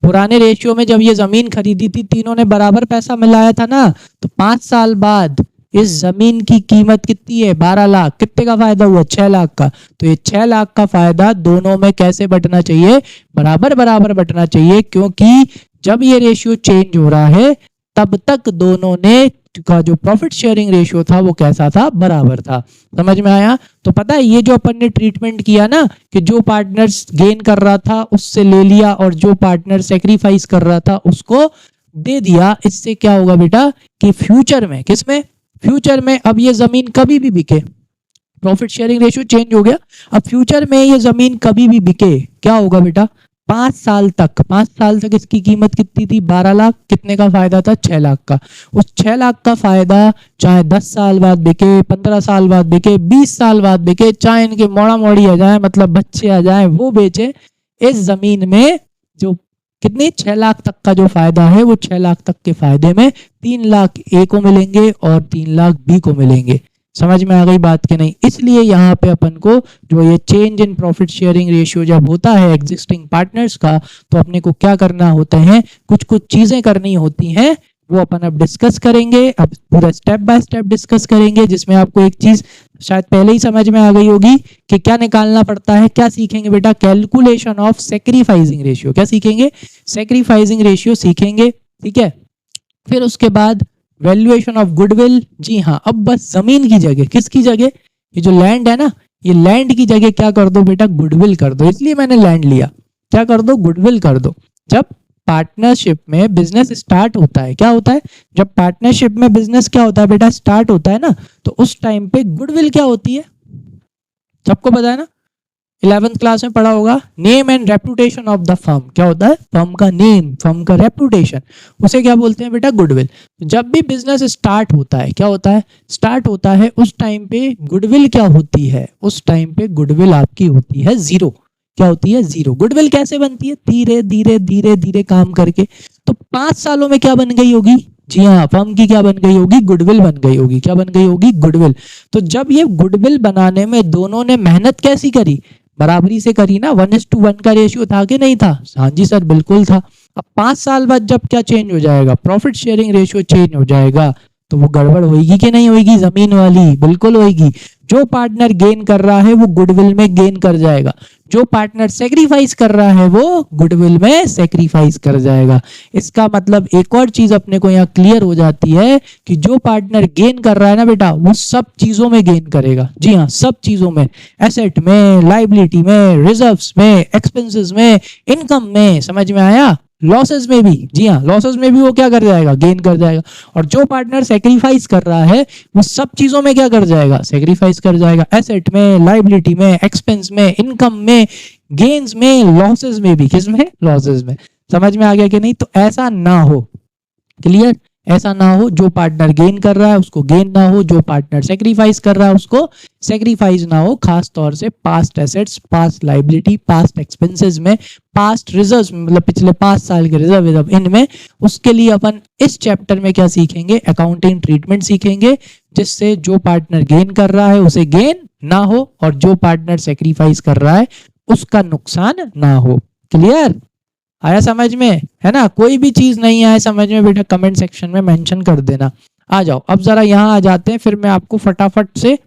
पुराने रेशियो में जब ये जमीन खरीदी थी, तीनों ने बराबर पैसा मिलाया था ना, तो 5 साल बाद इस जमीन की कीमत कितनी है 12 लाख। कितने का फायदा हुआ 6 लाख का। तो ये 6 लाख का फायदा दोनों में कैसे बंटना चाहिए, बराबर बराबर बंटना चाहिए, क्योंकि जब ये रेशियो चेंज हो रहा है तब तक दोनों ने का जो प्रॉफिट शेयरिंग रेशियो था वो कैसा था, बराबर था। समझ में आया। तो पता है ये जो अपन ने ट्रीटमेंट किया ना, कि जो पार्टनर्स गेन कर रहा था उससे ले लिया और जो पार्टनर सेक्रीफाइस कर रहा था उसको दे दिया। इससे क्या होगा बेटा कि फ्यूचर में, किसमें, फ्यूचर में अब ये जमीन कभी भी बिके, प्रॉफिट शेयरिंग रेशियो चेंज हो गया, अब फ्यूचर में ये जमीन कभी भी बिके, क्या होगा बेटा 5 साल तक, 5 साल तक इसकी कीमत कितनी थी 12 लाख। कितने का फायदा था 6 लाख का। उस 6 लाख का फायदा चाहे 10 साल बाद बिके, 15 साल बाद बिके, 20 साल बाद बिके, चाहे इनके मोड़ा मोड़ी आ जाए, मतलब बच्चे आ जाए, वो बेचे, इस जमीन में जो कितनी 6 लाख तक का जो फायदा है, वो 6 लाख तक के फायदे में 3 लाख ए को मिलेंगे और 3 लाख बी को मिलेंगे। समझ में आ गई बात कि नहीं। इसलिए यहाँ पे अपन को जो ये change in profit sharing ratio जब होता है एग्जिस्टिंग पार्टनर्स का, तो अपने को क्या करना होता है, कुछ कुछ चीजें करनी होती हैं, वो अपन अब डिस्कस करेंगे। अब पूरा स्टेप बाय स्टेप डिस्कस करेंगे, जिसमें आपको एक चीज शायद पहले ही समझ में आ गई होगी कि क्या निकालना पड़ता है। क्या सीखेंगे बेटा, कैलकुलेशन ऑफ सेक्रीफाइसिंग रेशियो। क्या सीखेंगे, सेक्रीफाइसिंग रेशियो सीखेंगे, ठीक है। फिर उसके बाद वैल्यूएशन ऑफ गुडविल। जी हाँ, अब बस जमीन की जगह, किसकी जगह, ये जो लैंड है ना, ये लैंड की जगह क्या कर दो बेटा, गुडविल कर दो। इसलिए मैंने लैंड लिया, क्या कर दो, गुडविल कर दो। जब पार्टनरशिप में बिजनेस स्टार्ट होता है, क्या होता है, जब पार्टनरशिप में बिजनेस क्या होता है बेटा, स्टार्ट होता है ना, तो उस टाइम पे गुडविल क्या होती है, सबको पता है ना, 11th क्लास में पढ़ा होगा। Name and reputation of the firm, क्या होता है, फर्म का नेम, फर्म का रेपुटेशन, उसे क्या बोलते हैं बेटा, गुडविल। जब भी बिजनेस स्टार्ट होता है, क्या होता है, स्टार्ट होता है, उस टाइम पे गुडविल क्या होती है, उस टाइम पे गुडविल आपकी होती है 0। क्या होती है, 0। गुडविल कैसे बनती है, धीरे धीरे धीरे धीरे काम करके। तो 5 सालों में क्या बन गई होगी, जी हाँ, फर्म की क्या बन गई होगी, गुडविल बन गई होगी। क्या बन गई होगी, गुडविल। तो जब ये गुडविल बनाने में दोनों ने मेहनत कैसी करी, बराबरी से करी ना। 1:1 का रेशियो था कि नहीं था, हाँ जी सर बिल्कुल था। अब 5 साल बाद जब क्या चेंज हो जाएगा, प्रॉफिट शेयरिंग रेशियो चेंज हो जाएगा, तो वो गड़बड़ होगी कि नहीं होगी, जमीन वाली, बिल्कुल होगी। जो पार्टनर गेन कर रहा है वो गुडविल में गेन कर जाएगा, जो पार्टनर सेक्रीफाइस कर रहा है वो गुडविल में सेक्रीफाइस कर जाएगा। इसका मतलब एक और चीज अपने को यहाँ क्लियर हो जाती है कि जो पार्टनर गेन कर रहा है ना बेटा, वो सब चीजों में गेन करेगा। जी हाँ, सब चीजों में, एसेट में, लाइबिलिटी में, रिजर्व्स में, एक्सपेंसेस में, इनकम में। समझ में आया, लॉसेस में भी, जी हाँ, लॉसेस में भी वो क्या कर जाएगा, गेन कर जाएगा। और जो पार्टनर सेक्रीफाइस कर रहा है वो सब चीजों में क्या कर जाएगा, सेक्रीफाइस कर जाएगा। एसेट में, लाइबिलिटी में, एक्सपेंस में, इनकम में, गेन्स में, लॉसेस में भी। किसमें, लॉसेस में। समझ में आ गया कि नहीं। तो ऐसा ना हो, क्लियर, ऐसा ना हो जो पार्टनर गेन कर रहा है उसको गेन ना हो, जो पार्टनर सेक्रीफाइस कर रहा है उसको सेक्रीफाइस ना हो। खास तौर से past assets, past liability, past expenses में, पास्ट रिजर्व्स में, मतलब पिछले 5 साल के रिजर्व, इनमें। उसके लिए अपन इस चैप्टर में क्या सीखेंगे, अकाउंटिंग ट्रीटमेंट सीखेंगे, जिससे जो पार्टनर गेन कर रहा है उसे गेन ना हो और जो पार्टनर सेक्रीफाइस कर रहा है उसका नुकसान ना हो। क्लियर, आया समझ में, है ना। कोई भी चीज नहीं आए समझ में बेटा, कमेंट सेक्शन में मेंशन कर देना। आ जाओ, अब जरा यहाँ आ जाते हैं, फिर मैं आपको फटाफट से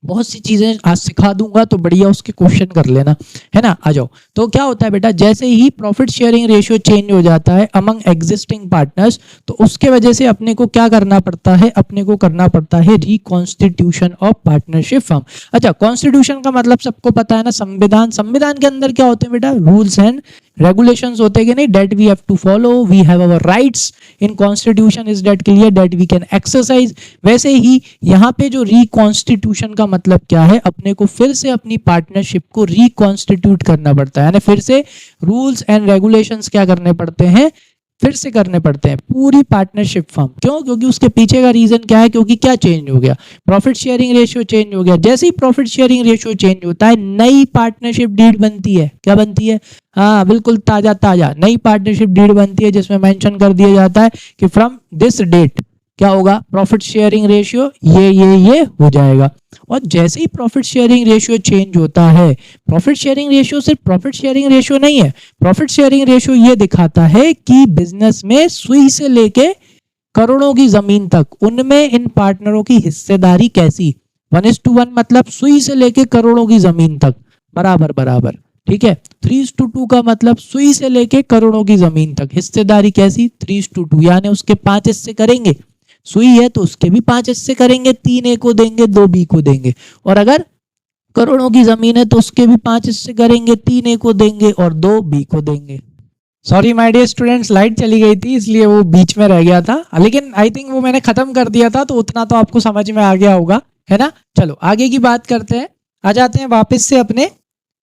बहुत सी चीजें आज सिखा दूंगा, तो बढ़िया उसके क्वेश्चन कर लेना, है ना। आ जाओ। तो क्या होता है बेटा, जैसे ही प्रॉफिट शेयरिंग रेशियो चेंज हो जाता है अमंग एग्जिस्टिंग पार्टनर्स, तो उसके वजह से अपने को क्या करना पड़ता है, अपने को करना पड़ता है रिकॉन्स्टिट्यूशन ऑफ पार्टनरशिप फर्म। अच्छा, कॉन्स्टिट्यूशन का मतलब सबको पता है ना, संविधान। संविधान के अंदर क्या होते हैं बेटा, रूल्स एंड रेगुलेशंस होते हैं कि नहीं, that we have to follow, we have our rights in constitution is that clear that we can exercise. वैसे ही यहाँ पे जो रिकॉन्स्टिट्यूशन का मतलब क्या है, अपने को फिर से अपनी पार्टनरशिप को रिकॉन्स्टिट्यूट करना पड़ता है, यानी फिर से रूल्स एंड रेगुलेशंस क्या करने पड़ते हैं, फिर से करने पड़ते हैं पूरी पार्टनरशिप फर्म। क्यों? क्योंकि उसके पीछे का रीजन क्या है, क्योंकि क्या चेंज हो गया, प्रॉफिट शेयरिंग रेशियो चेंज हो गया। जैसे ही प्रॉफिट शेयरिंग रेशियो चेंज होता है, नई पार्टनरशिप डीड बनती है। क्या बनती है? हाँ बिल्कुल, ताजा ताजा नई पार्टनरशिप डीड बनती है, जिसमें मेंशन कर दिया जाता है कि फ्रॉम दिस डेट क्या होगा, प्रॉफिट शेयरिंग रेशियो ये हो जाएगा। और जैसे ही प्रॉफिट शेयरिंग रेशियो चेंज होता है, प्रॉफिट शेयरिंग रेशियो सिर्फ प्रॉफिट शेयरिंग रेशियो नहीं है, प्रॉफिट शेयरिंग रेशियो ये दिखाता है कि बिजनेस में सुई से लेके करोड़ों की जमीन तक, उनमें इन पार्टनरों की हिस्सेदारी कैसी, 1:1 मतलब सुई से लेके करोड़ों की जमीन तक बराबर बराबर, ठीक है। 3:2 का मतलब सुई से लेके करोड़ों की जमीन तक हिस्सेदारी कैसी, 3:2, यानी उसके 5 हिस्से करेंगे, सुई है तो उसके भी 5 हिस्से करेंगे, 3 ए को देंगे, 2 बी को देंगे। और अगर करोड़ों की जमीन है तो उसके भी 5 हिस्से करेंगे, 3 ए को देंगे और 2 बी को देंगे। Sorry my dear students, light चली गई थी इसलिए वो बीच में रह गया था, लेकिन आई थिंक वो मैंने खत्म कर दिया था, तो उतना तो आपको समझ में आ गया होगा, है ना। चलो आगे की बात करते हैं, आ जाते हैं वापस से अपने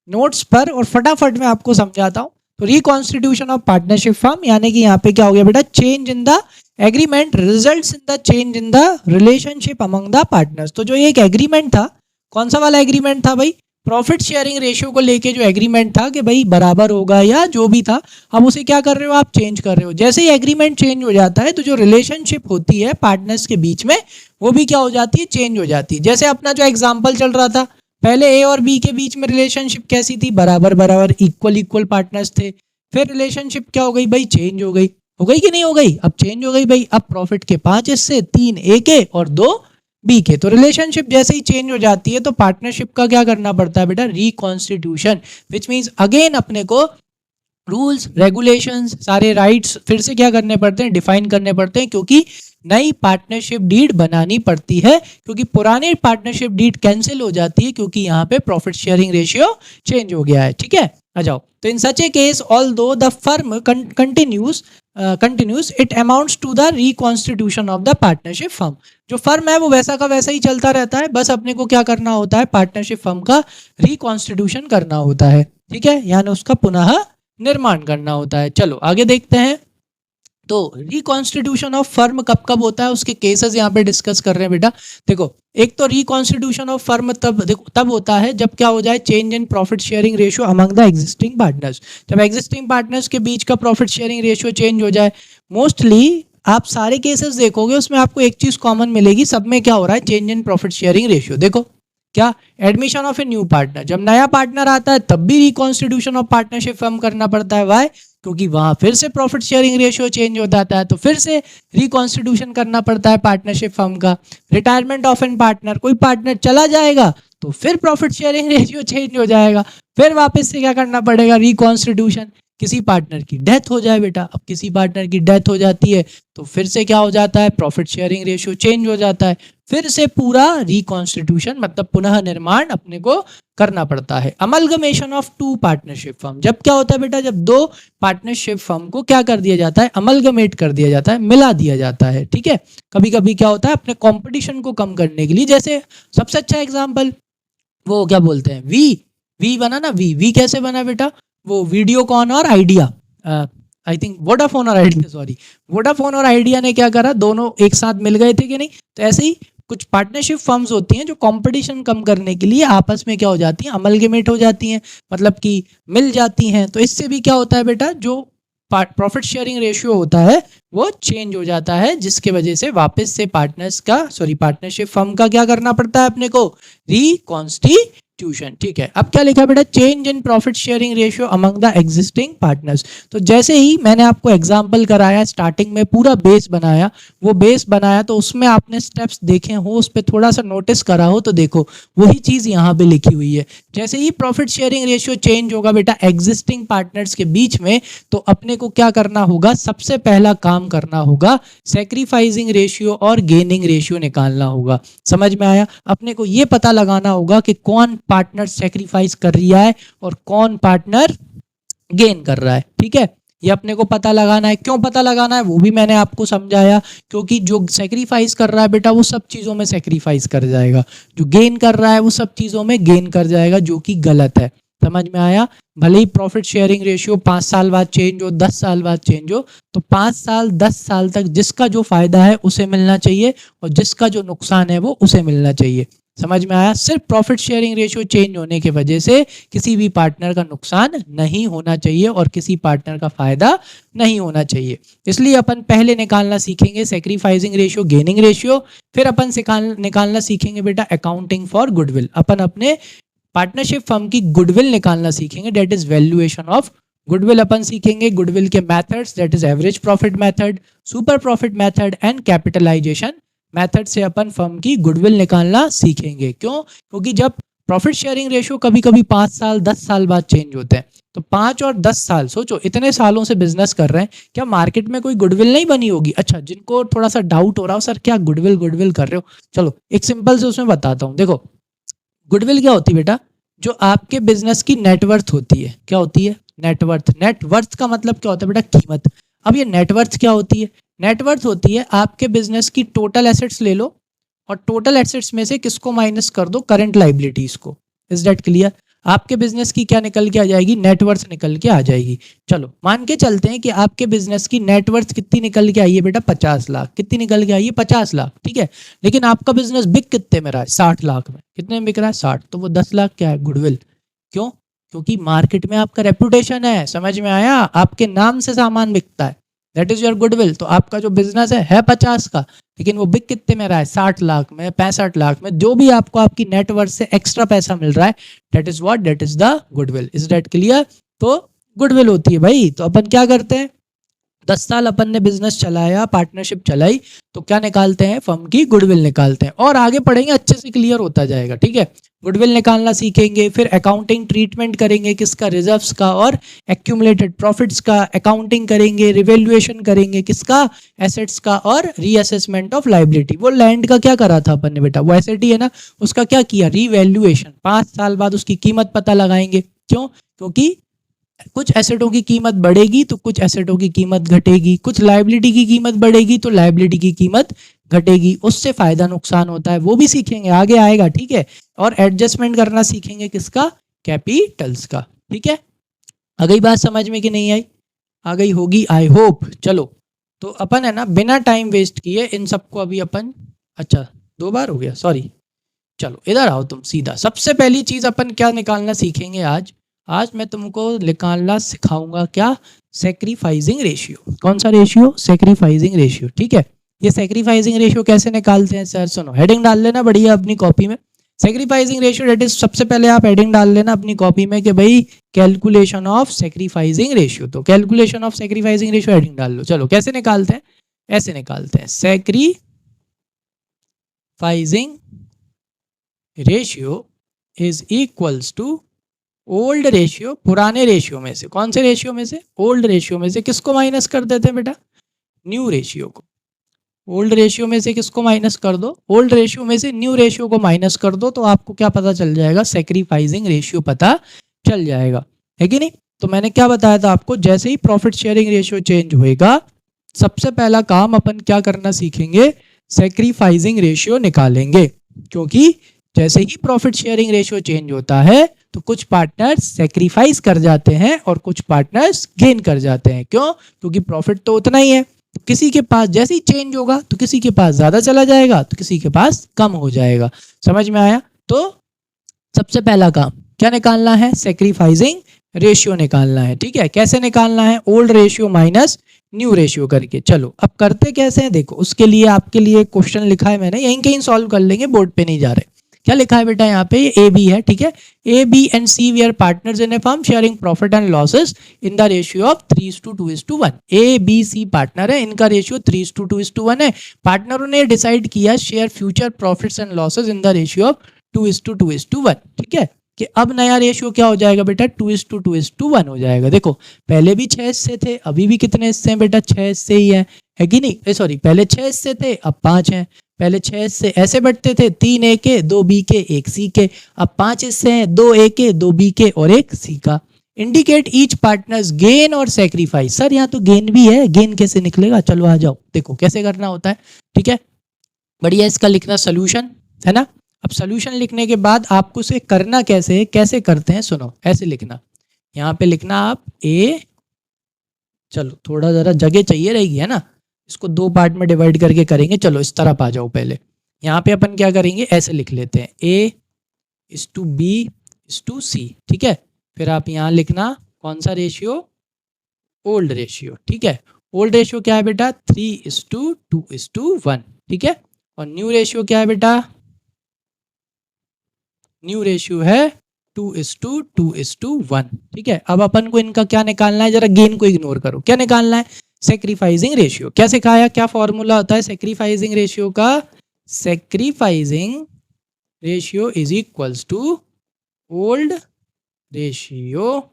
नोट्स पर और फटाफट मैं आपको समझाता हूं। तो रिकॉन्स्टिट्यूशन ऑफ पार्टनरशिप फर्म, यानी कि यहाँ पे क्या हो गया बेटा, change in the agreement results in the change in the relationship among the partners. तो जो ये एक एग्रीमेंट था, कौन सा वाला एग्रीमेंट था भाई, प्रॉफिट शेयरिंग रेशियो को लेके जो एग्रीमेंट था कि भाई बराबर होगा या जो भी था, अब उसे क्या कर रहे हो आप, चेंज कर रहे हो। जैसे ही एग्रीमेंट चेंज हो जाता है तो जो रिलेशनशिप होती है पार्टनर्स के बीच में, वो भी क्या हो जाती है, चेंज हो जाती है। जैसे अपना जो एग्जाम्पल चल रहा था, पहले ए और बी के बीच में रिलेशनशिप कैसी थी, बराबर बराबर इक्वल इक्वल पार्टनर्स थे। फिर रिलेशनशिप क्या हो गई भाई, चेंज हो गई कि नहीं हो गई, अब चेंज हो गई भाई। अब प्रॉफिट के 5 हिस्से, 3 ए के और 2 बी के। तो रिलेशनशिप जैसे ही चेंज हो जाती है तो पार्टनरशिप का क्या करना पड़ता है बेटा, रिकॉन्स्टिट्यूशन, विच मींस अगेन अपने को रूल्स रेगुलेशंस सारे राइट्स फिर से क्या करने पड़ते हैं, डिफाइन करने पड़ते हैं, क्योंकि नई पार्टनरशिप डीड बनानी पड़ती है, क्योंकि पुरानी पार्टनरशिप डीड कैंसिल हो जाती है, क्योंकि यहाँ पे प्रॉफिट शेयरिंग रेशियो चेंज हो गया है, ठीक है। आ जाओ। तो in such a case although the firm continues it amounts to the reconstitution of the partnership firm. जो फर्म है वो वैसा का वैसा ही चलता रहता है, बस अपने को क्या करना होता है, पार्टनरशिप फर्म का रिकॉन्स्टिट्यूशन करना होता है, ठीक है, यानी उसका पुनः निर्माण करना होता है। चलो आगे देखते हैं। तो रिकॉन्स्टिट्यूशन ऑफ फर्म कब कब होता है, उसके केसेस यहाँ पे डिस्कस कर रहे हैं बेटा। देखो, एक तो रिकॉन्स्टिट्यूशन ऑफ फर्म तब होता है जब क्या हो जाए, change in profit sharing ratio among the existing partners. जब एग्जिस्टिंग पार्टनर्स के बीच का प्रॉफिट शेयरिंग रेशियो चेंज हो जाए। मोस्टली आप सारे केसेस देखोगे उसमें आपको एक चीज कॉमन मिलेगी, सब में क्या हो रहा है, change in profit sharing ratio. देखो क्या, admission of a new partner, जब नया पार्टनर आता है तब भी रिकॉन्स्टिट्यूशन ऑफ पार्टनरशिप फर्म करना पड़ता है। वाई? क्योंकि वहां फिर से प्रॉफिट शेयरिंग रेशियो चेंज हो जाता है, तो फिर से रिकॉन्स्टिट्यूशन करना पड़ता है पार्टनरशिप फर्म का। रिटायरमेंट ऑफ एन पार्टनर, कोई पार्टनर चला जाएगा तो फिर प्रॉफिट शेयरिंग रेशियो चेंज हो जाएगा, फिर वापस से क्या करना पड़ेगा, रिकॉन्स्टिट्यूशन। किसी पार्टनर की डेथ हो जाए बेटा, अब किसी पार्टनर की डेथ हो जाती है तो फिर से क्या हो जाता है, प्रॉफिट शेयरिंग रेशियो चेंज हो जाता है, फिर से पूरा रिकॉन्स्टिट्यूशन मतलब पुनः निर्माण अपने को करना पड़ता है। Amalgamation of two partnership firm, जब क्या होता है बेटा, जब दो पार्टनरशिप फर्म को क्या कर दिया जाता है, अमलगमेट कर दिया जाता है, मिला दिया जाता है, ठीक है। कभी कभी क्या होता है, अपने कंपटीशन को कम करने के लिए, जैसे सबसे अच्छा एग्जांपल वो क्या बोलते हैं, वी बना ना, वी कैसे बना बेटा, वो वीडियोकॉन और आइडिया, आई थिंक वोडाफोन और आइडिया, सॉरी वोडाफोन और आइडिया ने क्या करा, दोनों एक साथ मिल गए थे कि नहीं। तो ऐसे ही कुछ पार्टनरशिप फर्म्स होती हैं जो कंपटीशन कम करने के लिए आपस में क्या हो जाती हैं, अमलगमेट हो जाती हैं, मतलब कि मिल जाती हैं। तो इससे भी क्या होता है बेटा, जो प्रॉफिट शेयरिंग रेशियो होता है वो चेंज हो जाता है, जिसके वजह से वापस से पार्टनरशिप फर्म का क्या करना पड़ता है अपने को, रिकॉन्स्टिट्यूशन सब्स्टिट्यूशन। ठीक है, अब क्या लिखा बेटा, change in profit sharing ratio among the existing partners. तो जैसे ही मैंने आपको एग्जांपल कराया, स्टार्टिंग में पूरा बेस बनाया, वो बेस बनाया तो उसमें आपने स्टेप्स देखे हो, उस पर थोड़ा सा नोटिस करा हो, तो देखो वही चीज यहाँ पे लिखी हुई है। जैसे ही प्रॉफिट शेयरिंग रेशियो चेंज होगा बेटा एग्जिस्टिंग पार्टनर्स के बीच में, तो अपने को क्या करना होगा, सबसे पहला काम करना होगा सैक्रिफाइसिंग रेशियो और गेनिंग रेशियो निकालना होगा। समझ में आया? अपने को ये पता लगाना होगा कि कौन पार्टनर सैक्रिफाइस कर रहा है और कौन पार्टनर गेन कर रहा है। ठीक है, ये अपने को पता लगाना है। क्यों पता लगाना है वो भी मैंने आपको समझाया, क्योंकि जो सैक्रिफाइस कर रहा है बेटा वो सब चीज़ों में सैक्रिफाइस कर जाएगा, जो गेन कर रहा है वो सब चीज़ों में गेन कर जाएगा, जो कि गलत है। समझ में आया? भले ही प्रॉफिट शेयरिंग रेशियो 5 साल बाद चेंज हो, 10 साल बाद चेंज हो, तो 5 साल 10 साल तक जिसका जो फायदा है उसे मिलना चाहिए और जिसका जो नुकसान है वो उसे मिलना चाहिए। समझ में आया? सिर्फ प्रॉफिट शेयरिंग रेशियो चेंज होने की वजह से किसी भी पार्टनर का नुकसान नहीं होना चाहिए और किसी पार्टनर का फायदा नहीं होना चाहिए। इसलिए अपन पहले निकालना सीखेंगे सैक्रिफाइसिंग रेशियो, गेनिंग रेशियो, फिर अपन निकालना सीखेंगे बेटा अकाउंटिंग फॉर गुडविल। अपन अपने पार्टनरशिप फर्म की गुडविल निकालना सीखेंगे, that is valuation of goodwill. अपन सीखेंगे गुडविल के methods, that is average profit method, super profit method and capitalisation method से अपन फर्म की गुडविल निकालना सीखेंगे। क्यों? क्योंकि जब प्रॉफिट शेयरिंग रेशियो कभी कभी 5 साल 10 साल बाद चेंज होते हैं, तो 5 और 10 साल सोचो, इतने सालों से बिजनेस कर रहे हैं, क्या मार्केट में कोई गुडविल नहीं बनी होगी? अच्छा, जिनको थोड़ा सा डाउट हो रहा हो, सर क्या गुडविल गुडविल कर रहे हो, चलो एक सिंपल से उसमें बताता हूँ। देखो गुडविल क्या होती है बेटा, जो आपके बिजनेस की नेटवर्थ होती है। क्या होती है? नेटवर्थ। नेटवर्थ का मतलब क्या होता है बेटा? कीमत। अब ये नेटवर्थ क्या होती है? नेटवर्थ होती है आपके बिजनेस की टोटल एसेट्स ले लो और टोटल एसेट्स में से किसको माइनस कर दो? करंट लाइबिलिटीज को। Is that clear? आपके बिजनेस की क्या निकल के आ जाएगी? नेटवर्थ निकल के आ जाएगी। चलो मान के चलते हैं कि आपके बिजनेस की नेटवर्थ कितनी निकल के आई है बेटा? 50 लाख। कितनी निकल के आई है? 50 लाख। ठीक है, लेकिन आपका बिजनेस बिक कितने में रहा है? 60 लाख में। कितने में बिक रहा है? 60। तो वो 10 लाख क्या है? गुडविल। क्यों? क्योंकि मार्केट में आपका रेपुटेशन है। समझ में आया? आपके नाम से सामान बिकता है, दैट इज योर गुडविल। तो आपका जो बिजनेस है 50 का, लेकिन वो बिक कितने में रहा है? 60 लाख में, 65 लाख में। जो भी आपको आपकी नेटवर्थ से एक्स्ट्रा पैसा मिल रहा है, that is what? That is the goodwill. Is that clear? तो गुडविल होती है भाई। तो अपन क्या करते हैं, 10 साल अपन ने बिजनेस चलाया, पार्टनरशिप चलाई, तो क्या निकालते हैं? फर्म की गुडविल निकालते हैं। और आगे पढ़ेंगे अच्छे से क्लियर होता जाएगा। ठीक है, गुडविल निकालना सीखेंगे, फिर अकाउंटिंग ट्रीटमेंट करेंगे किसका? रिजर्व्स का और एक्यूमुलेटेड प्रॉफिट्स का। अकाउंटिंग करेंगे, रिवैल्यूएशन करेंगे किसका? एसेट्स का और रीअसेसमेंट ऑफ लायबिलिटी। वो लैंड का क्या करा था अपन ने बेटा? वो एसेट ही है ना, उसका क्या किया? रीवैल्यूएशन। 5 साल बाद उसकी कीमत पता लगाएंगे। क्यों? क्योंकि कुछ एसेटों की कीमत बढ़ेगी तो कुछ एसेटों की कीमत घटेगी, कुछ लायबिलिटी की कीमत बढ़ेगी तो लायबिलिटी की कीमत घटेगी, उससे फायदा नुकसान होता है, वो भी सीखेंगे, आगे आएगा। ठीक है, और एडजस्टमेंट करना सीखेंगे किसका? कैपिटल्स का। ठीक है, आ गई बात समझ में कि नहीं आई? आ गई होगी आई होप। चलो तो अपन है ना बिना टाइम वेस्ट किए इन सबको अभी अपन, अच्छा 2 बार हो गया, सॉरी। चलो इधर आओ तुम सीधा। सबसे पहली चीज अपन क्या निकालना सीखेंगे आज? आज मैं तुमको निकालना सिखाऊंगा क्या? Sacrificing ratio. कौन सा रेशियो? Sacrificing ratio. ठीक है, ये सैक्रिफाइसिंग रेशियो कैसे निकालते हैं सर? सुनो, हेडिंग डाल लेना बढ़िया अपनी कॉपी में, सैक्रिफाइसिंग रेशियो। दैट इज, सबसे पहले आप हेडिंग डाल लेना अपनी कॉपी में कि भाई कैलकुलेशन ऑफ सैक्रिफाइसिंग रेशियो। तो calculation of sacrificing ratio heading डाल लो। चलो कैसे निकालते हैं? ऐसे निकालते हैं, sacrificing ratio is equals to old ratio. पुराने रेशियो में से, कौन से रेशियो में से? ओल्ड रेशियो में से किसको माइनस कर देते हैं बेटा? न्यू रेशियो को। ओल्ड रेशियो में से किसको माइनस कर दो? ओल्ड रेशियो में से न्यू रेशियो को माइनस कर दो, तो आपको क्या पता चल जाएगा? सैक्रिफाइसिंग रेशियो पता चल जाएगा, है कि नहीं? तो मैंने क्या बताया था आपको, जैसे ही प्रॉफिट शेयरिंग रेशियो चेंज होएगा, सबसे पहला काम अपन क्या करना सीखेंगे? सैक्रिफाइसिंग रेशियो निकालेंगे। क्योंकि जैसे ही प्रॉफिट शेयरिंग रेशियो चेंज होता है तो कुछ पार्टनर्स सैक्रिफाइस कर जाते हैं और कुछ पार्टनर्स गेन कर जाते हैं। क्यों? क्योंकि प्रॉफिट तो उतना ही है। तो किसी के पास जैसे ही चेंज होगा तो किसी के पास ज्यादा चला जाएगा तो किसी के पास कम हो जाएगा। समझ में आया? तो सबसे पहला काम क्या निकालना है? सैक्रिफाइसिंग रेशियो निकालना है। ठीक है, कैसे निकालना है? Old ratio minus new ratio करके। चलो अब करते कैसे हैं देखो, उसके लिए आपके लिए क्वेश्चन लिखा है मैंने, यहीं कहीं सॉल्व कर लेंगे, बोर्ड पे नहीं जा रहे। क्या लिखा है बेटा यहाँ पे, ए बी है, ठीक है। A B and C we are partners in a firm sharing profit and losses in the ratio of 3:2:1। A B C partner है, इनका रेशियो 3:2:1 है। पार्टनरों ने डिसाइड किया share future profits and losses in the ratio of 2:2:1, ठीक है। कि अब नया रेशियो क्या हो जाएगा बेटा, 2:2:1 हो जाएगा। देखो पहले भी 6 हिस्से थे, अभी भी कितने हिस्से हैं बेटा, 6 हिस्से ही है कि नहीं, सॉरी पहले 6 हिस्से थे अब 5 हैं। पहले 6 हिस्से ऐसे बंटते थे, 3 ए के 2 बी के 1 सी के, अब 5 हिस्से हैं, 2 ए के 2 बी के और 1 सी का। इंडिकेट ईच पार्टनर्स गेन और सेक्रीफाइस। सर यहाँ तो गेन भी है, गेन कैसे निकलेगा, चलो आ जाओ देखो कैसे करना होता है, ठीक है। बढ़िया, इसका लिखना सोल्यूशन है ना। अब सोल्यूशन लिखने के बाद आपको उसे करना कैसे है, कैसे करते हैं सुनो, ऐसे लिखना, यहाँ पे लिखना आप ए, चलो थोड़ा जरा जगह चाहिए रहेगी है ना, इसको 2 पार्ट में डिवाइड करके करेंगे। चलो इस तरफ आ जाओ, पहले यहाँ पे अपन क्या करेंगे, ऐसे लिख लेते हैं A is to B is to C, ठीक है। फिर आप यहाँ लिखना कौन सा रेशियो, ओल्ड रेशियो, ठीक है। ओल्ड रेशियो क्या है बेटा, 3:2:1, ठीक है। और न्यू रेशियो क्या है बेटा, न्यू रेशियो है 2:2:1, ठीक है। अब अपन को इनका क्या निकालना है, जरा गेन को इग्नोर करो, क्या निकालना है, सेक्रीफाइसिंग रेशियो। क्या सिखाया, क्या फॉर्मूला होता है सेक्रीफाइसिंग रेशियो का, sacrificing ratio is equals to old ratio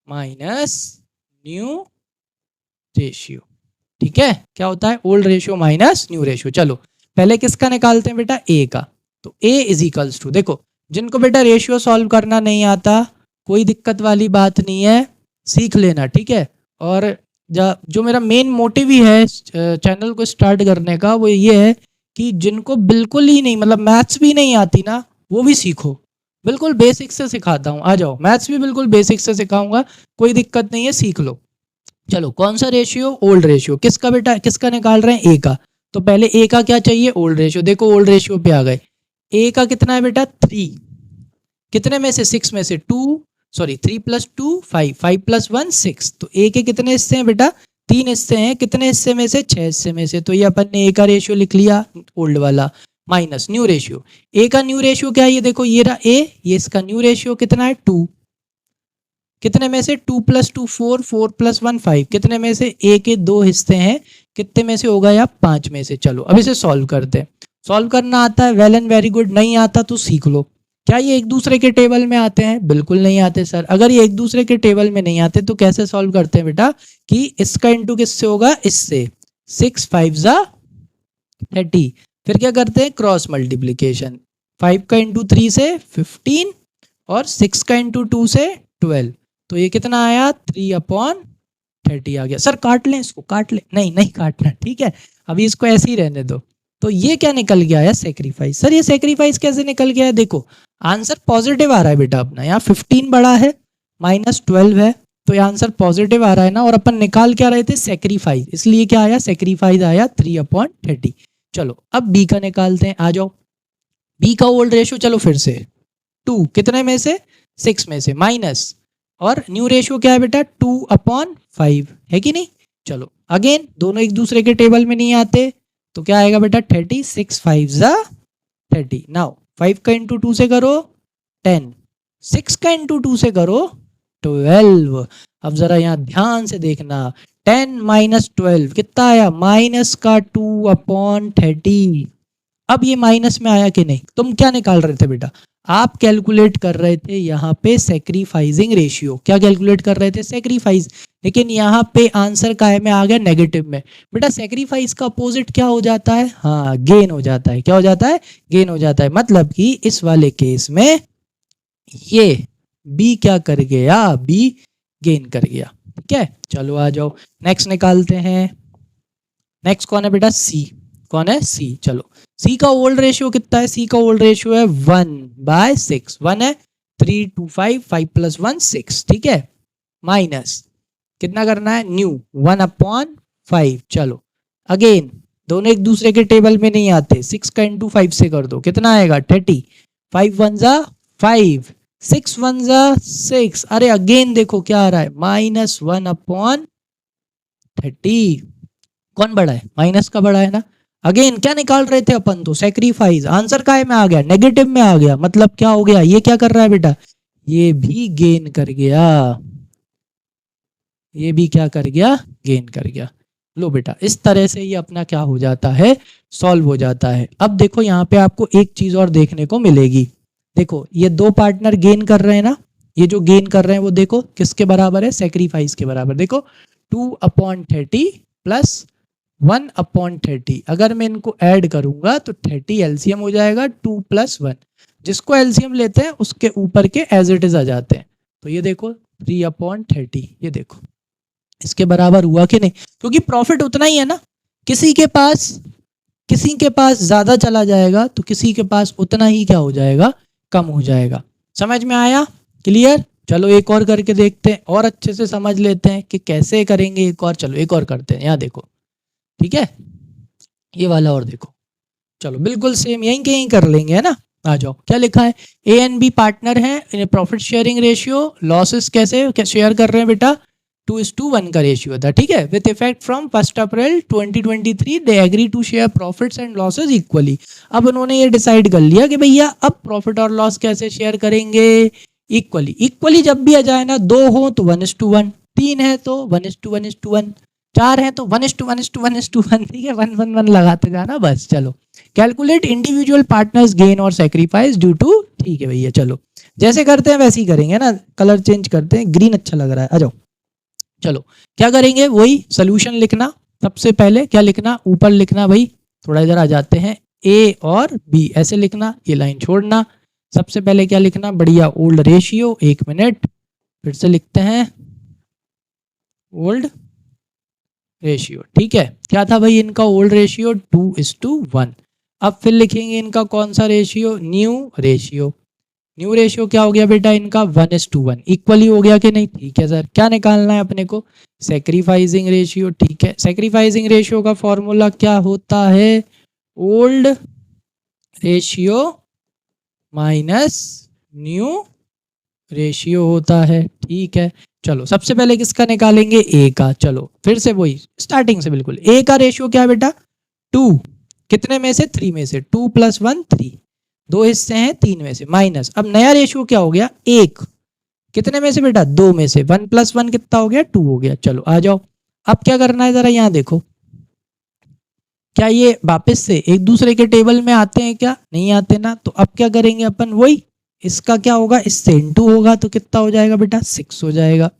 minus new ratio, ठीक है। क्या होता है, old ratio minus new ratio. चलो पहले किसका निकालते हैं बेटा, ए का। तो ए इज इक्वल्स टू, देखो जिनको बेटा रेशियो सॉल्व करना नहीं आता कोई दिक्कत वाली बात नहीं है, सीख लेना, ठीक है। और जो मेरा मेन मोटिव ही है चैनल को स्टार्ट करने का, वो ये है कि जिनको बिल्कुल ही नहीं, मतलब मैथ्स भी नहीं आती ना, वो भी सीखो। बिल्कुल बेसिक से सिखाता हूँ, आ जाओ, मैथ्स भी बिल्कुल बेसिक से सिखाऊंगा, कोई दिक्कत नहीं है, सीख लो। चलो कौन सा रेशियो, ओल्ड रेशियो। किसका बेटा, किसका निकाल रहे हैं, ए का। तो पहले ए का क्या चाहिए, ओल्ड रेशियो। देखो ओल्ड रेशियो पे आ गए, ए का कितना है बेटा 3, कितने में से 6 में से 2, सॉरी 3 + 2 5, 5 + 1 6। तो ए के कितने हिस्से हैं बेटा, 3 हिस्से हैं, कितने हिस्से में से, 6 हिस्से में से। तो ये अपन ने ए का रेशियो लिख लिया ओल्ड वाला, माइनस न्यू रेशियो। ए का न्यू रेशियो क्या है, ये देखो ये रहा ए, ये इसका न्यू रेशियो कितना है 2, कितने में से 2 + 2 4, 4 + 1 5, कितने में से, ए के 2 हिस्से हैं, कितने में से होगा या 5 में से। चलो अब इसे सॉल्व करते हैं। सॉल्व करना आता है, वेल एंड वेरी गुड, नहीं आता तो सीख लो। क्या ये एक दूसरे के टेबल में आते हैं, बिल्कुल नहीं आते सर। अगर ये एक दूसरे के टेबल में नहीं आते तो कैसे सॉल्व करते हैं बेटा, कि इसका इंटू किससे होगा, इससे, 6 5 = 30। फिर क्या करते हैं, क्रॉस मल्टीप्लीकेशन, 5 का इंटू 3 से 15 और 6 का इंटू 2 से 12। तो ये कितना आया, 3/30 आ गया। सर काट लें इसको, काट लें, नहीं नहीं काटना, ठीक है, अभी इसको ऐसे ही रहने दो। तो ये क्या निकल गया है, सेक्रीफाइस। सर ये सेक्रीफाइस कैसे निकल गया है, देखो आंसर पॉजिटिव आ रहा है बेटा अपना, यहाँ 15 बड़ा है, -12 है, तो ये आंसर पॉजिटिव आ रहा है ना। और अपन निकाल क्या रहे थे, सेक्रीफाइस, इसलिए क्या आया, सेक्रीफाइस आया 3/30। चलो अब बी का निकालते हैं, आ जाओ। बी का ओल्ड रेशियो, चलो फिर से 2, कितने में से, 6 में से, माइनस, और न्यू रेशियो क्या है बेटा 2/5 है कि नहीं। चलो अगेन दोनों एक दूसरे के टेबल में नहीं आते, तो क्या आएगा बेटा 30, 6 5 = 30। नाउ 5 का इंटू 2 से करो 10, 6 का इंटू 2 से करो 12। अब जरा यहाँ ध्यान से देखना, 10 - 12 कितना आया, -2/30। अब ये माइनस में आया कि नहीं, तुम क्या निकाल रहे थे बेटा, आप कैलकुलेट कर रहे थे यहाँ पे सेक्रीफाइसिंग रेशियो। क्या कैलकुलेट कर रहे थे, सेक्रीफाइस। लेकिन यहाँ पे आंसर काय में आ गया, नेगेटिव में। बेटा सेक्रीफाइस का अपोजिट क्या हो जाता है, हाँ गेन हो जाता है। क्या हो जाता है, गेन हो जाता है। मतलब कि इस वाले केस में ये बी क्या कर गया, बी गेन कर गया, ठीक है। चलो आ जाओ नेक्स्ट निकालते हैं। नेक्स्ट कौन है बेटा, सी। कौन है, सी। चलो सी का ओल्ड रेशियो कितना है, सी का ओल्ड रेशियो है 1/6, 1 है, 3 2 5, 5 + 1 6, ठीक है, माइनस कितना करना है, न्यू 1/5। चलो अगेन दोनों एक दूसरे के टेबल में नहीं आते, 6 का इंटू 5 से कर दो, कितना आएगा 30, 5 1 = 5, 6 1 = 6। अरे अगेन देखो क्या आ रहा है, -1/30। कौन बड़ा है, माइनस का बड़ा है ना। अगेन क्या निकाल रहे थे अपन, तो सेक्रीफाइस। आंसर काय में आ गया, नेगेटिव में आ गया, मतलब क्या हो गया, ये क्या कर रहा है बेटा, ये भी गेन कर गया, ये भी क्या कर गया, गेन कर गया। लो बेटा, इस तरह से ये अपना क्या हो जाता है, सॉल्व हो जाता है। अब देखो यहाँ पे आपको एक चीज और देखने को मिलेगी। देखो ये दो पार्टनर गेन कर रहे हैं ना, ये जो गेन कर रहे हैं वो देखो किसके बराबर है, सेक्रीफाइस के बराबर। देखो 2/30 प्लस 1/30, अगर मैं इनको ऐड करूंगा तो 30 एलसीएम हो जाएगा, 2 + 1, जिसको एलसीएम लेते हैं उसके ऊपर के एज इट इज आ जाते हैं। तो ये देखो 3/30, ये देखो इसके बराबर हुआ कि नहीं, क्योंकि प्रॉफिट उतना ही है ना, किसी के पास ज्यादा चला जाएगा तो किसी के पास उतना ही क्या हो जाएगा, कम हो जाएगा। समझ में आया, क्लियर। चलो एक और करके देखते हैं और अच्छे से समझ लेते हैं कि कैसे करेंगे एक और। चलो एक और करते हैं, यहाँ देखो, ठीक है, ये वाला और देखो। चलो बिल्कुल सेम यहीं के यहीं कर लेंगे, है ना। आ जाओ, क्या लिखा है, ए एंड बी पार्टनर हैं, प्रॉफिट शेयरिंग रेशियो, लॉसेस कैसे शेयर कर रहे हैं बेटा, 2:1 का रेशियो था, ठीक है। With effect from 1 April 2023 they agree to share profits and losses equally. अब उन्होंने ये डिसाइड कर लिया कि भैया अब प्रॉफिट और लॉस कैसे शेयर करेंगे, इक्वली। इक्वली जब भी आ जाए ना, 2 हो तो 1:1, 3 है तो 1:1:1, 4 है तो 1:1:1:1, ठीक है, 1:1:1 लगाते जाना बस। चलो कैलकुलेट इंडिविजुअल पार्टनर्स गेन और सेक्रीफाइस ड्यू टू, ठीक है भैया, चलो जैसे करते हैं वैसे ही करेंगे ना, कलर चेंज करते हैं, ग्रीन अच्छा लग रहा है, आ जाओ। चलो क्या करेंगे, वही सोल्यूशन लिखना। सबसे पहले क्या लिखना, ऊपर लिखना भाई, थोड़ा इधर आ जाते हैं, ए और बी ऐसे लिखना, ये लाइन छोड़ना। सबसे पहले क्या लिखना, बढ़िया ओल्ड रेशियो, 1 मिनट, फिर से लिखते हैं ओल्ड रेशियो, ठीक है। क्या था भाई इनका ओल्ड रेशियो, 2:1। अब फिर लिखेंगे इनका कौन सा ratio, new ratio. New ratio क्या हो गया बेटा इनका, 1:1, इक्वली हो गया कि नहीं, ठीक है सर। क्या निकालना है अपने को, सेक्रीफाइसिंग रेशियो, ठीक है। सेक्रीफाइसिंग रेशियो का फॉर्मूला क्या होता है, old ratio minus new ratio होता है, ठीक है। चलो सबसे पहले किसका निकालेंगे, ए का। चलो फिर से वही स्टार्टिंग से बिल्कुल, ए का रेशियो क्या है बेटा, 2, कितने में से, 3 में से, 2 + 1 3, 2 हिस्से हैं 3 में से, माइनस, अब नया रेशियो क्या हो गया, 1, कितने में से बेटा, 2 में से, 1 + 1 कितना हो गया, 2 हो गया। चलो आ जाओ, अब क्या करना है जरा यहाँ देखो, क्या ये वापस से एक दूसरे के टेबल में आते हैं, क्या नहीं आते ना, तो अब क्या करेंगे अपन, वही इसका क्या होगा, इससे इनटू होगा तो कितना हो जाएगा बेटा, 6 हो जाएगा,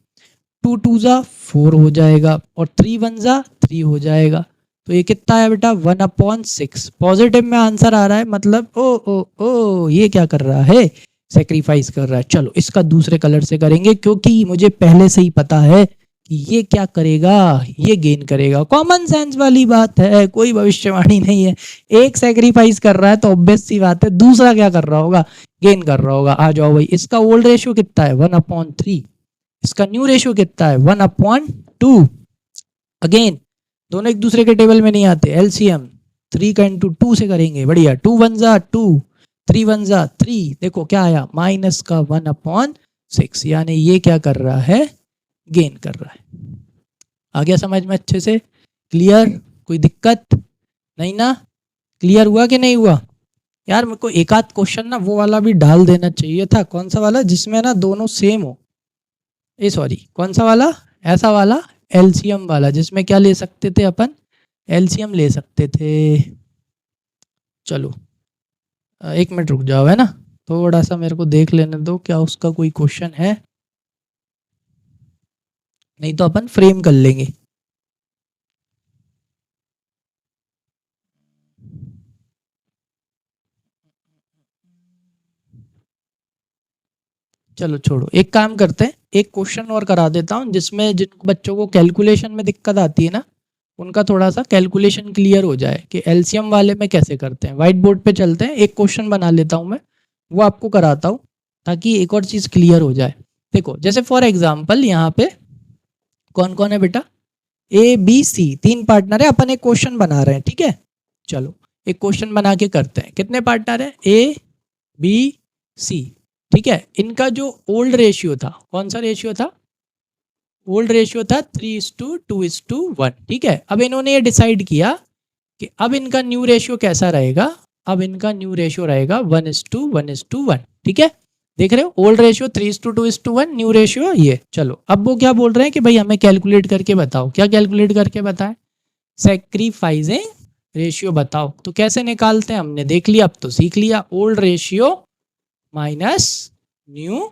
2 2 जा 4 हो जाएगा, और 3 1 जा 3 हो जाएगा। तो ये कितना है बेटा, 1/6। पॉजिटिव में आंसर आ रहा है, मतलब ओ ओ ओ ये क्या कर रहा है, सेक्रीफाइस कर रहा है। चलो इसका दूसरे कलर से करेंगे, क्योंकि मुझे पहले से ही पता है कि ये क्या करेगा, ये गेन करेगा। कॉमन सेंस वाली बात है, कोई भविष्यवाणी नहीं है। एक सेक्रीफाइस कर रहा है तो ऑब्वियस सी बात है दूसरा क्या कर रहा होगा, गेन कर रहा होगा। आ जाओ भाई, इसका ओल्ड रेशियो कितना है, 1/3, इसका न्यू रेशियो कितना है, 1/2। अगेन दोनों एक दूसरे के टेबल में नहीं आते, एलसीएम 3 का इंटू 2 से करेंगे, बढ़िया, 2 1 जा 2, 3 1 जा 3, देखो क्या आया, माइनस का 1/6, यानी ये क्या कर रहा है, गेन कर रहा है। आ गया समझ में अच्छे से, क्लियर, कोई दिक्कत नहीं ना, क्लियर हुआ कि नहीं हुआ। यार मेरे को एक आध क्वेश्चन ना वो वाला भी डाल देना चाहिए था, कौन सा वाला, जिसमें ना दोनों सेम हो, ए सॉरी कौन सा वाला, ऐसा वाला एलसीएम वाला, जिसमें क्या ले सकते थे अपन, एलसीएम ले सकते थे। चलो 1 मिनट रुक जाओ, है ना, थोड़ा सा मेरे को देख लेने दो, क्या उसका कोई क्वेश्चन है, नहीं तो अपन फ्रेम कर लेंगे। चलो छोड़ो, एक काम करते हैं, एक क्वेश्चन और करा देता हूँ, जिसमें जिन बच्चों को कैलकुलेशन में दिक्कत आती है ना, उनका थोड़ा सा कैलकुलेशन क्लियर हो जाए कि एलसीएम वाले में कैसे करते हैं। व्हाइट बोर्ड पे चलते हैं, एक क्वेश्चन बना लेता हूँ मैं, वो आपको कराता हूँ, ताकि एक और चीज़ क्लियर हो जाए। देखो जैसे फॉर एग्जाम्पल यहाँ पे कौन कौन है बेटा, ए बी सी, 3 पार्टनर है, अपन एक क्वेश्चन बना रहे हैं, ठीक है। चलो एक क्वेश्चन बना के करते हैं, कितने पार्टनर है, ए बी सी, ठीक है। इनका जो ओल्ड रेशियो था, कौन सा रेशियो था, ओल्ड रेशियो था 3:2:1, ठीक है। अब इन्होंने ये डिसाइड किया कि अब इनका न्यू रेशियो कैसा रहेगा, अब इनका न्यू रेशियो रहेगा 1:1:1, ठीक है। देख रहे हो, ओल्ड रेशियो 3:2:1, न्यू रेशियो ये। चलो अब वो क्या बोल रहे हैं कि भाई हमें कैलकुलेट करके बताओ, क्या कैलकुलेट करके बताएं, सैक्रिफाइसिंग रेशियो बताओ। तो कैसे निकालते हैं हमने देख लिया, अब तो सीख लिया, old ratio minus new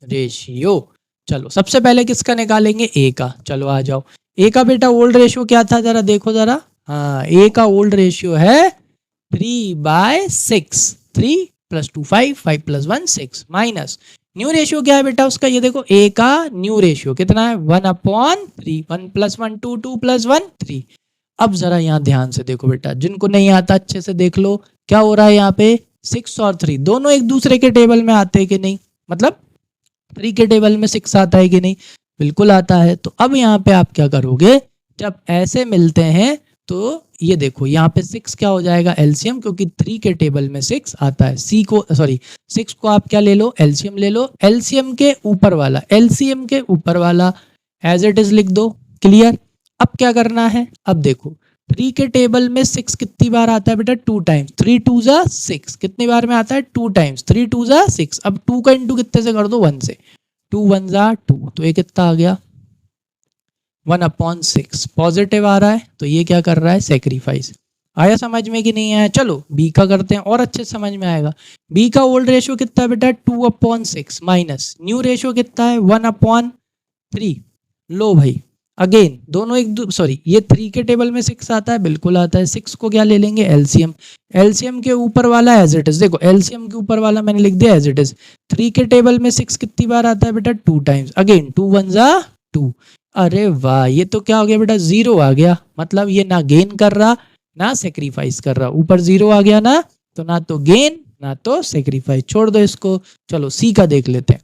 ratio. चलो सबसे पहले किसका निकालेंगे, ए का। चलो आ जाओ, ए का बेटा ओल्ड रेशियो क्या था, जरा देखो जरा। हाँ, ए का ओल्ड रेशियो है 3/6, 3 + 2 5, 5 + 1 6, माइनस न्यू रेशियो क्या है बेटा उसका, ये देखो ए का न्यू रेशियो कितना है 1/3, 1 + 1 2, 2 + 1 3। अब जरा यहाँ ध्यान से देखो बेटा, जिनको नहीं आता अच्छे से देख लो, क्या हो रहा है यहाँ पे, 6 और 3 दोनों एक दूसरे के टेबल में आते हैं कि नहीं, मतलब 3 के टेबल में 6 आता है कि नहीं, बिल्कुल आता है। तो अब यहाँ पे आप क्या करोगे, जब ऐसे मिलते हैं तो ये देखो यहाँ पे 6 क्या हो जाएगा एलसीएम, क्योंकि 3 के टेबल में 6 आता है, 6 को आप क्या ले लो, एलसीएम ले लो, एलसीएम के ऊपर वाला, एलसीएम के ऊपर वाला एज इट इज लिख दो, क्लियर। अब क्या करना है, अब देखो 3 के टेबल में 6 कितनी बार आता है बेटा, 2 टाइम्स, 3 2 जा 6, कितनी बार में आता है 2 टाइम्स, 3 2 जा 6। अब 2 का इंटू कितने से कर दो, 1 से, 2 1 जा 2, तो ये कितना आ गया 1/6, पॉजिटिव आ रहा है, तो ये क्या कर रहा है, सेक्रीफाइस। आया समझ में कि नहीं आया, चलो बी का करते हैं और अच्छे समझ में आएगा। बी का ओल्ड रेशियो कितना है बेटा 2/6, माइनस न्यू रेशियो कितना है 1/3। लो भाई अगेन दोनों ये 3 के टेबल में 6 आता है, बिल्कुल आता है, 6 को क्या ले लेंगे एलसीएम, एलसीएम के ऊपर वाला एज इट इज, देखो एलसीएम के ऊपर वाला मैंने लिख दिया एज इट इज। 3 के टेबल में 6 कितनी बार आता है बेटा 2 टाइम्स, अगेन 2 1 जा 2। अरे वाह, ये तो क्या हो गया बेटा 0 आ गया, मतलब ये ना गेन कर रहा ना सेक्रीफाइस कर रहा, ऊपर 0 आ गया ना, तो ना तो गेन ना तो सेक्रीफाइस, छोड़ दो इसको। चलो सी का देख लेते हैं,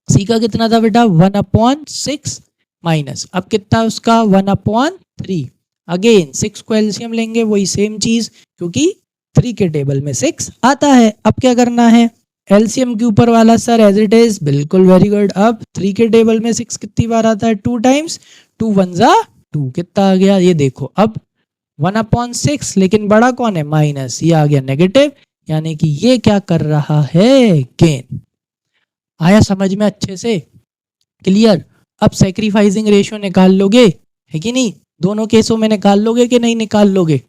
सी का कितना था बेटा 1/6, माइनस अब कितना उसका 1/3, अगेन 6 को एलसीएम लेंगे, वही सेम चीज, क्योंकि 3 के टेबल में 6 आता है। अब क्या करना है, एलसीएम के ऊपर वाला सर एज इट इज, बिल्कुल वेरी गुड। अब 3 के टेबल में 6 कितनी बार आता है 2 टाइम्स, 2 1 जा 2, कितना आ गया, ये देखो अब 1/6, लेकिन बड़ा कौन है माइनस, ये आ गया नेगेटिव, यानी कि ये क्या कर रहा है गेन। आया समझ में अच्छे से, क्लियर। अब सेक्रीफाइसिंग रेशियो निकाल लोगे, है कि नहीं, दोनों केसों में निकाल लोगे कि नहीं निकाल लोगे,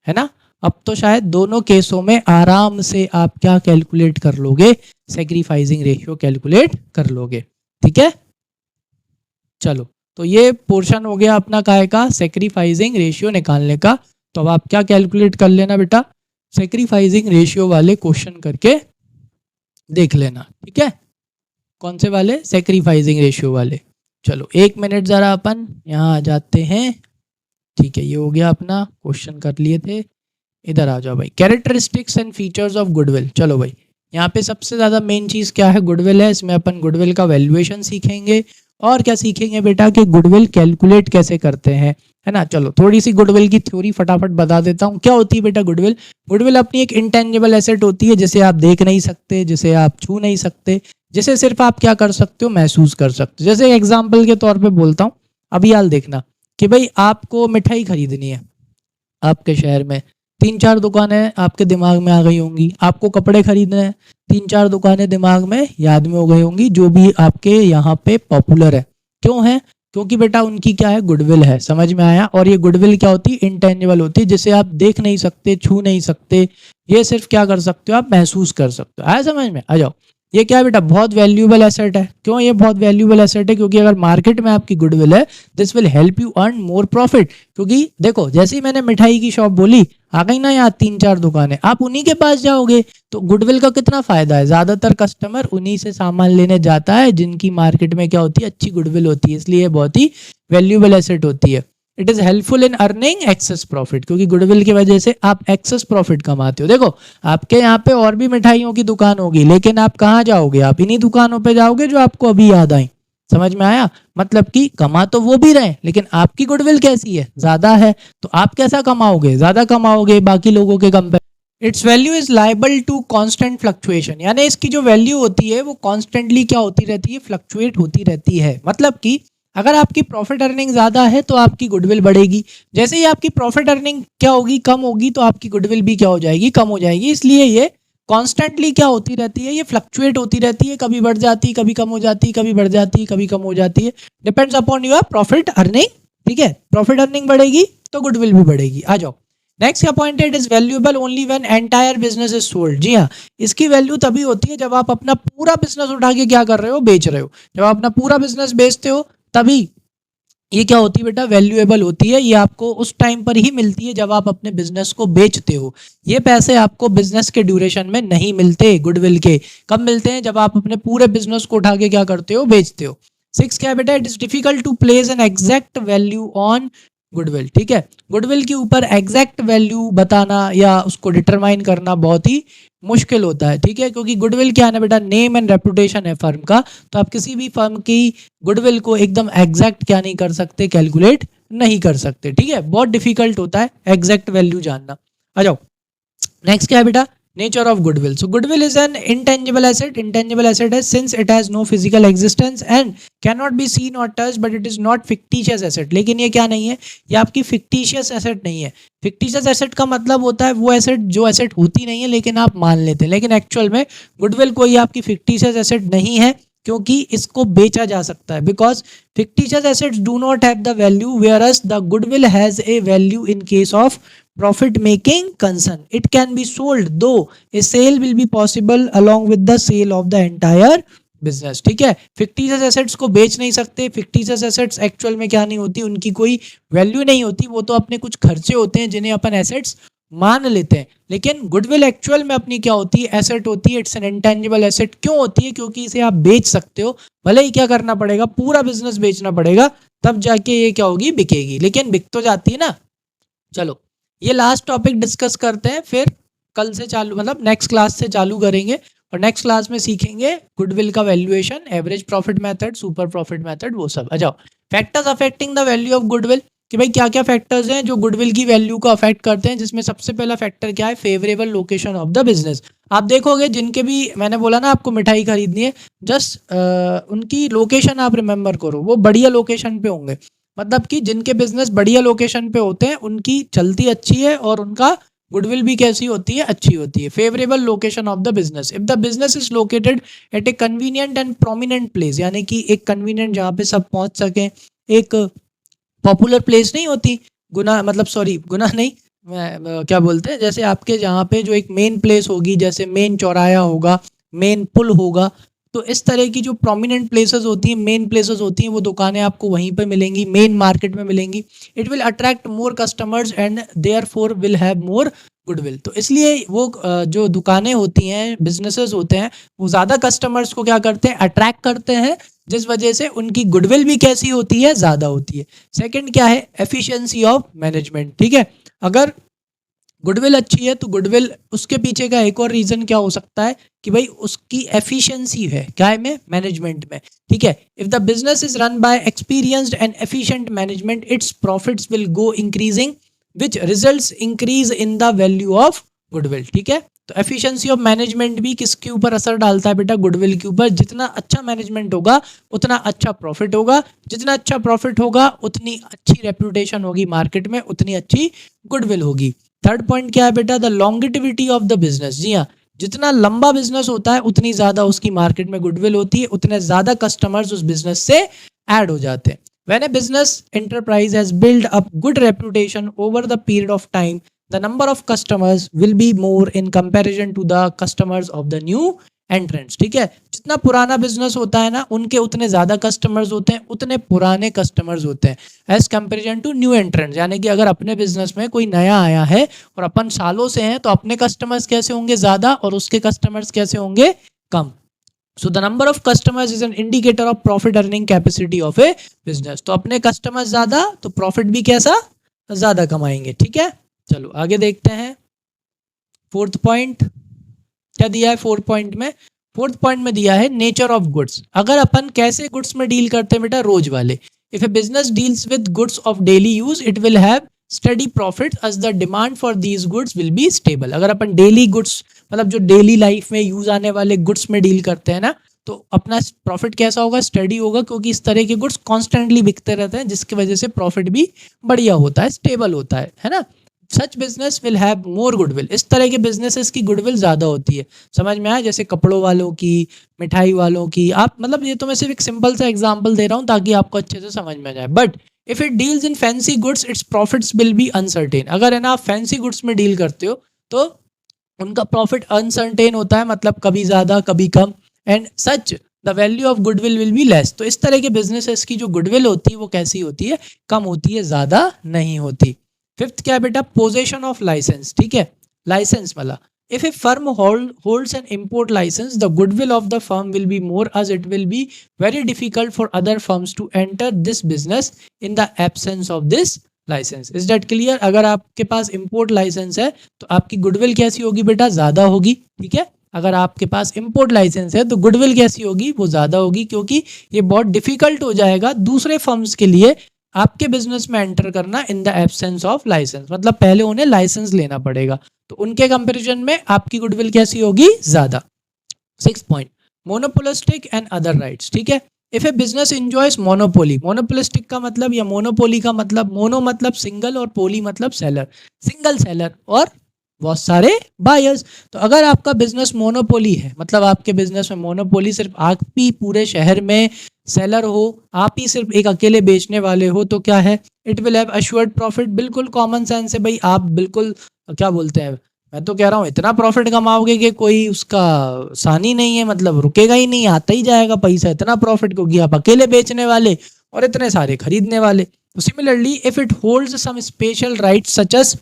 है ना। अब तो शायद दोनों केसों में आराम से आप क्या कैलकुलेट कर लोगे, सेक्रीफाइसिंग रेशियो कैलकुलेट कर लोगे, ठीक है। चलो तो ये पोर्शन हो गया अपना काय का, सेक्रीफाइसिंग रेशियो निकालने का। तो अब आप क्या कैलकुलेट कर लेना बेटा, सेक्रीफाइसिंग रेशियो वाले क्वेश्चन करके देख लेना, ठीक है। कौन से वाले, सेक्रीफाइसिंग रेशियो वाले। चलो 1 मिनट जरा अपन यहाँ आ जाते हैं, ठीक है, ये हो गया अपना क्वेश्चन कर लिए थे। इधर आ जाओ भाई, characteristics and features of goodwill. चलो भाई यहाँ पे सबसे ज़्यादा मेन चीज़ क्या है, गुडविल है। इसमें अपन गुडविल का वैल्यूएशन सीखेंगे और क्या सीखेंगे बेटा कि गुडविल कैलकुलेट कैसे करते हैं, है ना। चलो थोड़ी सी गुडविल की थ्योरी फटाफट बता देता हूँ। क्या होती है बेटा गुडविल, गुडविल अपनी एक इंटेंजिबल एसेट होती है, जिसे आप देख नहीं सकते, जिसे आप छू नहीं सकते, जिसे सिर्फ आप क्या कर सकते हो, महसूस कर सकते हो। जैसे एग्जाम्पल के तौर पर बोलता हूँ, अभी हाल देखना कि भाई आपको मिठाई खरीदनी है, आपके शहर में 3-4 दुकानें आपके दिमाग में आ गई होंगी। आपको कपड़े खरीदने हैं, 3-4 दुकानें दिमाग में याद में हो गई होंगी, जो भी आपके यहाँ पे पॉपुलर है। क्यों है, क्योंकि बेटा उनकी क्या है, गुडविल है, समझ में आया। और ये गुडविल क्या होती है, इंटेंजिबल होती है, जिसे आप देख नहीं सकते, छू नहीं सकते, ये सिर्फ क्या कर सकते हो, आप महसूस कर सकते हो। आया समझ में, आ जाओ। ये क्या है बेटा, बहुत वैल्यूएबल एसेट है। क्यों ये बहुत वैल्यूएबल एसेट है, क्योंकि अगर मार्केट में आपकी गुडविल है, this will help you earn more profit. क्योंकि देखो जैसे ही मैंने मिठाई की शॉप बोली, आ गई ना यहाँ 3-4 दुकानें, आप उन्हीं के पास जाओगे, तो गुडविल का कितना फायदा है, ज्यादातर कस्टमर उन्हीं से सामान लेने जाता है जिनकी मार्केट में क्या होती है, अच्छी गुडविल होती है, इसलिए बहुत ही वैल्यूएबल एसेट होती है। It is helpful in earning access profit, क्योंकि गुडविल की वजह से आप एक्सेस प्रॉफिट कमाते हो। देखो आपके यहाँ पे और भी मिठाइयों की दुकान होगी, लेकिन आप कहाँ जाओगे, आप इन्हीं दुकानों पे जाओगे जो आपको अभी याद आई। समझ में आया, मतलब कि कमा तो वो भी रहे, लेकिन आपकी गुडविल कैसी है, ज्यादा है, तो आप कैसा कमाओगे, ज्यादा कमाओगे बाकी लोगों के compare. Its value is liable to constant fluctuation, यानी इसकी जो वैल्यू होती है वो कॉन्स्टेंटली क्या होती रहती है, फ्लक्चुएट होती रहती है। मतलब कि अगर आपकी प्रॉफिट अर्निंग ज़्यादा है तो आपकी गुडविल बढ़ेगी, जैसे ही आपकी प्रॉफिट अर्निंग क्या होगी, कम होगी, तो आपकी गुडविल भी क्या हो जाएगी, कम हो जाएगी। इसलिए ये कॉन्स्टेंटली क्या होती रहती है, ये फ्लक्चुएट होती रहती है, कभी बढ़ जाती है, कभी कम हो जाती है, कभी बढ़ जाती है, कभी कम हो जाती है, depends upon your profit earning. ठीक है, प्रॉफिट अर्निंग बढ़ेगी तो गुडविल भी बढ़ेगी। आ जाओ नेक्स्ट क्या पॉइंट है, it is valuable only when entire business is sold. जी हाँ, इसकी वैल्यू तभी होती है जब आप अपना पूरा बिजनेस उठा के क्या कर रहे हो, बेच रहे हो। जब आप अपना पूरा बिजनेस बेचते हो तभी ये क्या होती है बेटा, वैल्यूएबल होती है। ये आपको उस टाइम पर ही मिलती है जब आप अपने बिजनेस को बेचते हो। ये पैसे आपको बिजनेस के ड्यूरेशन में नहीं मिलते, गुडविल के। कब मिलते हैं, जब आप अपने पूरे बिजनेस को उठा के क्या करते हो, बेचते हो। 6 क्या है बेटा, it is difficult to place an exact value on goodwill. ठीक है, गुडविल के ऊपर एग्जैक्ट वैल्यू बताना या उसको डिटरमाइन करना बहुत ही मुश्किल होता है। ठीक है, क्योंकि गुडविल क्या है ना बेटा, नेम एंड रेपुटेशन है फर्म का। तो आप किसी भी फर्म की गुडविल को एकदम एग्जैक्ट क्या नहीं कर सकते, कैलकुलेट नहीं कर सकते। ठीक है, बहुत डिफिकल्ट होता है एग्जैक्ट वैल्यू जानना। आ जाओ नेक्स्ट क्या है बेटा, nature of goodwill. So goodwill is an intangible asset. Intangible asset है since it has no physical existence and can not be seen और touch, but it is not fictitious asset. लेकिन ये क्या नहीं है, ये आपकी फिक्टिशियस एसेट नहीं है। फिक्टिशियस एसेट का मतलब होता है वो एसेट जो एसेट होती नहीं है लेकिन आप मान लेते हैं। लेकिन एक्चुअल में गुडविल कोई आपकी फिक्टिशियस एसेट नहीं है, क्योंकि इसको बेचा जा सकता है। Because fictitious assets do not have the value, whereas the goodwill has a value in case of profit making concern. It can be sold, though a sale will be possible along with the sale of the entire business. ठीक है, fictitious assets को बेच नहीं सकते। fictitious assets actual में क्या नहीं होती, उनकी कोई वैल्यू नहीं होती, वो तो अपने कुछ खर्चे होते हैं जिन्हें अपन एसेट्स मान लेते हैं। लेकिन गुडविल एक्चुअल में अपनी क्या होती है, एसेट होती है। It's an intangible asset. क्यों होती है, क्योंकि इसे आप बेच सकते हो। भले ही क्या करना पड़ेगा, पूरा बिजनेस बेचना पड़ेगा, तब जाके ये क्या होगी, बिकेगी। लेकिन बिक तो जाती है ना। चलो ये लास्ट टॉपिक डिस्कस करते हैं, फिर कल से चालू, मतलब नेक्स्ट क्लास से चालू करेंगे। और नेक्स्ट क्लास में सीखेंगे गुडविल का valuation, average profit method, super profit method, वो सब। आ जाओ factors affecting the value of goodwill, कि भाई क्या क्या फैक्टर्स हैं जो गुडविल की वैल्यू को अफेक्ट करते हैं। जिसमें सबसे पहला फैक्टर क्या है, favourable location of the business. आप देखोगे जिनके भी, मैंने बोला ना आपको मिठाई खरीदनी है, जस्ट उनकी लोकेशन आप रिमेंबर करो, वो बढ़िया लोकेशन पे होंगे। मतलब कि जिनके बिजनेस बढ़िया लोकेशन पे होते हैं उनकी चलती अच्छी है और उनका गुडविल भी कैसी होती है, अच्छी होती है। Favourable location of the business, if the business is located at A convenient and prominent place, यानी कि एक कन्वीनियंट जहाँ पे सब पहुंच सकें, एक पॉपुलर प्लेस नहीं होती, गुना मतलब सॉरी गुना नहीं, क्या बोलते हैं, जैसे आपके जहाँ पे जो एक मेन प्लेस होगी, जैसे मेन चौराया होगा, मेन पुल होगा, तो इस तरह की जो प्रोमिनेंट प्लेसेस होती हैं, मेन प्लेसेस होती हैं, वो दुकानें आपको वहीं पे मिलेंगी, मेन मार्केट में मिलेंगी। It will attract more customers and therefore will have more goodwill. तो इसलिए वो जो दुकानें होती हैं, बिजनेसेस होते हैं, वो ज़्यादा कस्टमर्स को क्या करते हैं, अट्रैक्ट करते हैं, जिस वजह से उनकी गुडविल भी कैसी होती है, ज़्यादा होती है। सेकंड क्या है, एफिशिएंसी ऑफ मैनेजमेंट। ठीक है, अगर गुडविल अच्छी है तो गुडविल, उसके पीछे का एक और रीजन क्या हो सकता है कि भाई उसकी एफिशिएंसी है, क्या है में, मैनेजमेंट में। ठीक है, if the business is run by experienced and efficient management, it's profits will go increasing which results increase in the value of goodwill. ठीक है, तो एफिशिएंसी ऑफ मैनेजमेंट भी किसके ऊपर असर डालता है बेटा, गुडविल के ऊपर। जितना अच्छा मैनेजमेंट होगा उतना अच्छा प्रॉफिट होगा, जितना अच्छा प्रॉफिट होगा उतनी अच्छी रेपुटेशन होगी मार्केट में, उतनी अच्छी गुडविल होगी। थर्ड पॉइंट क्या है बेटा, the longevity of the business. जी हाँ, जितना लंबा बिजनेस होता है उतनी ज्यादा उसकी मार्केट में गुडविल होती है, उतने ज्यादा कस्टमर्स उस बिजनेस से ऐड हो जाते हैं। When a business enterprise has built up good reputation over the period of time, the number of customers will be more in comparison to the customers of the new entrants. ठीक है, जितना पुराना business होता है ना, उनके उतने ज्यादा कस्टमर्स होते हैं, उतने पुराने कस्टमर्स होते हैं, as comparison to new entrants. यानी कि अगर अपने बिजनेस में कोई नया आया है और अपन सालों से हैं, तो अपने कस्टमर्स कैसे होंगे, ज्यादा, और उसके कस्टमर्स कैसे होंगे, कम। So the number of customers is an indicator of profit earning capacity of a business. तो अपने कस्टमर ज्यादा तो प्रॉफिट भी कैसा, ज्यादा कमाएंगे। ठीक है, चलो आगे देखते हैं। फोर्थ पॉइंट क्या दिया है, फोर्थ पॉइंट में दिया है नेचर ऑफ गुड्स। अगर अपन कैसे गुड्स में डील करते हैं बेटा, रोज वाले। If a business deals with goods of daily use, it will have steady profit as the demand for these goods will be stable. अगर अपन डेली गुड्स, मतलब जो डेली लाइफ में यूज आने वाले गुड्स में डील करते हैं ना, तो अपना प्रॉफिट कैसा होगा, स्टडी होगा, क्योंकि इस तरह के गुड्स कॉन्स्टेंटली बिकते रहते हैं जिसकी वजह से प्रॉफिट भी बढ़िया होता है, स्टेबल होता है ना। Such business will have more goodwill, इस तरह के बिजनेसेस की गुडविल ज़्यादा होती है। समझ में आया, जैसे कपड़ों वालों की, मिठाई वालों की, आप मतलब ये तो मैं सिर्फ एक सिंपल सा एग्जांपल दे रहा हूँ ताकि आपको अच्छे से समझ में आ जाए। But if it deals in fancy goods it's profits will be uncertain, अगर है ना आप फैंसी गुड्स में डील करते हो तो उनका प्रॉफिट अनसर्टेन होता है, मतलब कभी ज़्यादा कभी कम। And such the value of goodwill will be less, तो इस तरह के बिजनेसेस की जो गुडविल होती है वो कैसी होती है, कम होती है, ज़्यादा नहीं होती। फिफ्थ क्या है बेटा, पोजेशन ऑफ लाइसेंस, ठीक है। लाइसेंस वाला, if a firm holds an import license, the goodwill of the firm will be more, as it will be very difficult for other firms to enter this business in the absence of this licence. Is that clear? अगर आपके पास import licence है तो आपकी goodwill कैसी होगी बेटा, ज़्यादा होगी, ठीक है। अगर आपके पास इंपोर्ट लाइसेंस है तो गुडविल कैसी होगी, वो ज़्यादा होगी, क्योंकि ये बहुत डिफिकल्ट हो जाएगा दूसरे फर्म्स के लिए आपके बिजनेस में एंटर करना in the absence of licence, मतलब पहले उन्हें लाइसेंस लेना पड़ेगा, तो उनके कंपैरिजन में आपकी गुडविल कैसी होगी, ज़्यादा। 6 point, monopolistic and other rights, ठीक है। If a business enjoys monopoly, monopolistic का मतलब या मोनोपोली का मतलब, मोनो मतलब सिंगल और पोली मतलब सेलर, सिंगल सेलर और बहुत सारे बायर्स। तो अगर आपका बिजनेस मोनोपोली है, मतलब आपके बिजनेस में मोनोपोली, सिर्फ आप ही पूरे शहर में सेलर हो, आप ही सिर्फ एक अकेले बेचने वाले हो, तो क्या है, it will have assured profit, बिल्कुल कॉमन सेंस है भाई, आप बिल्कुल क्या बोलते हैं, मैं तो कह रहा हूँ इतना प्रॉफिट कमाओगे कि कोई उसका सानी नहीं है, मतलब रुकेगा ही नहीं, आता ही जाएगा पैसा, इतना प्रॉफिट, क्योंकि आप अकेले बेचने वाले और इतने सारे खरीदने वाले। तो similarly if it holds some special right such as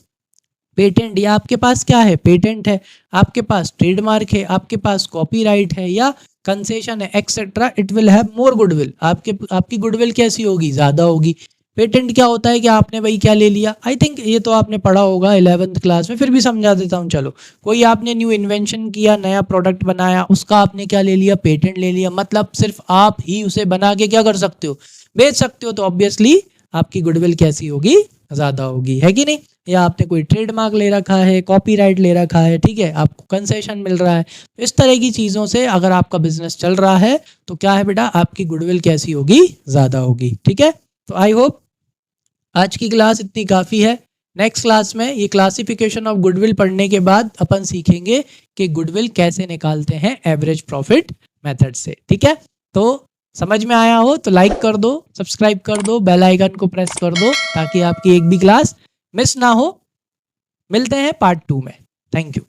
patent, या आपके पास क्या है, पेटेंट है, आपके पास ट्रेडमार्क है, आपके पास कॉपीराइट है या कंसेशन है etcetera, it will have more goodwill, आपकी गुडविल कैसी होगी, ज़्यादा होगी। पेटेंट क्या होता है कि आपने भाई क्या ले लिया, आई थिंक ये तो आपने पढ़ा होगा 11th क्लास में, फिर भी समझा देता हूँ चलो। कोई आपने न्यू इन्वेंशन किया, नया प्रोडक्ट बनाया, उसका आपने क्या ले लिया, पेटेंट ले लिया, मतलब सिर्फ आप ही उसे बना के क्या कर सकते हो, बेच सकते हो, तो ऑब्वियसली आपकी गुडविल कैसी होगी, ज़्यादा होगी, है कि नहीं। या आपने कोई ट्रेडमार्क ले रखा है, कॉपीराइट ले रखा है, ठीक है, आपको कंसेशन मिल रहा है, तो इस तरह की चीज़ों से अगर आपका बिजनेस चल रहा है तो क्या है बेटा, आपकी गुडविल कैसी होगी, ज़्यादा होगी, ठीक है। तो आई होप आज की क्लास इतनी काफ़ी है। नेक्स्ट क्लास में ये क्लासिफिकेशन ऑफ गुडविल पढ़ने के बाद अपन सीखेंगे कि गुडविल कैसे निकालते हैं एवरेज प्रॉफिट मेथड से, ठीक है। तो समझ में आया हो तो लाइक कर दो, सब्सक्राइब कर दो, बेल आइकन को प्रेस कर दो ताकि आपकी एक भी क्लास मिस ना हो। मिलते हैं पार्ट 2 में। Thank you.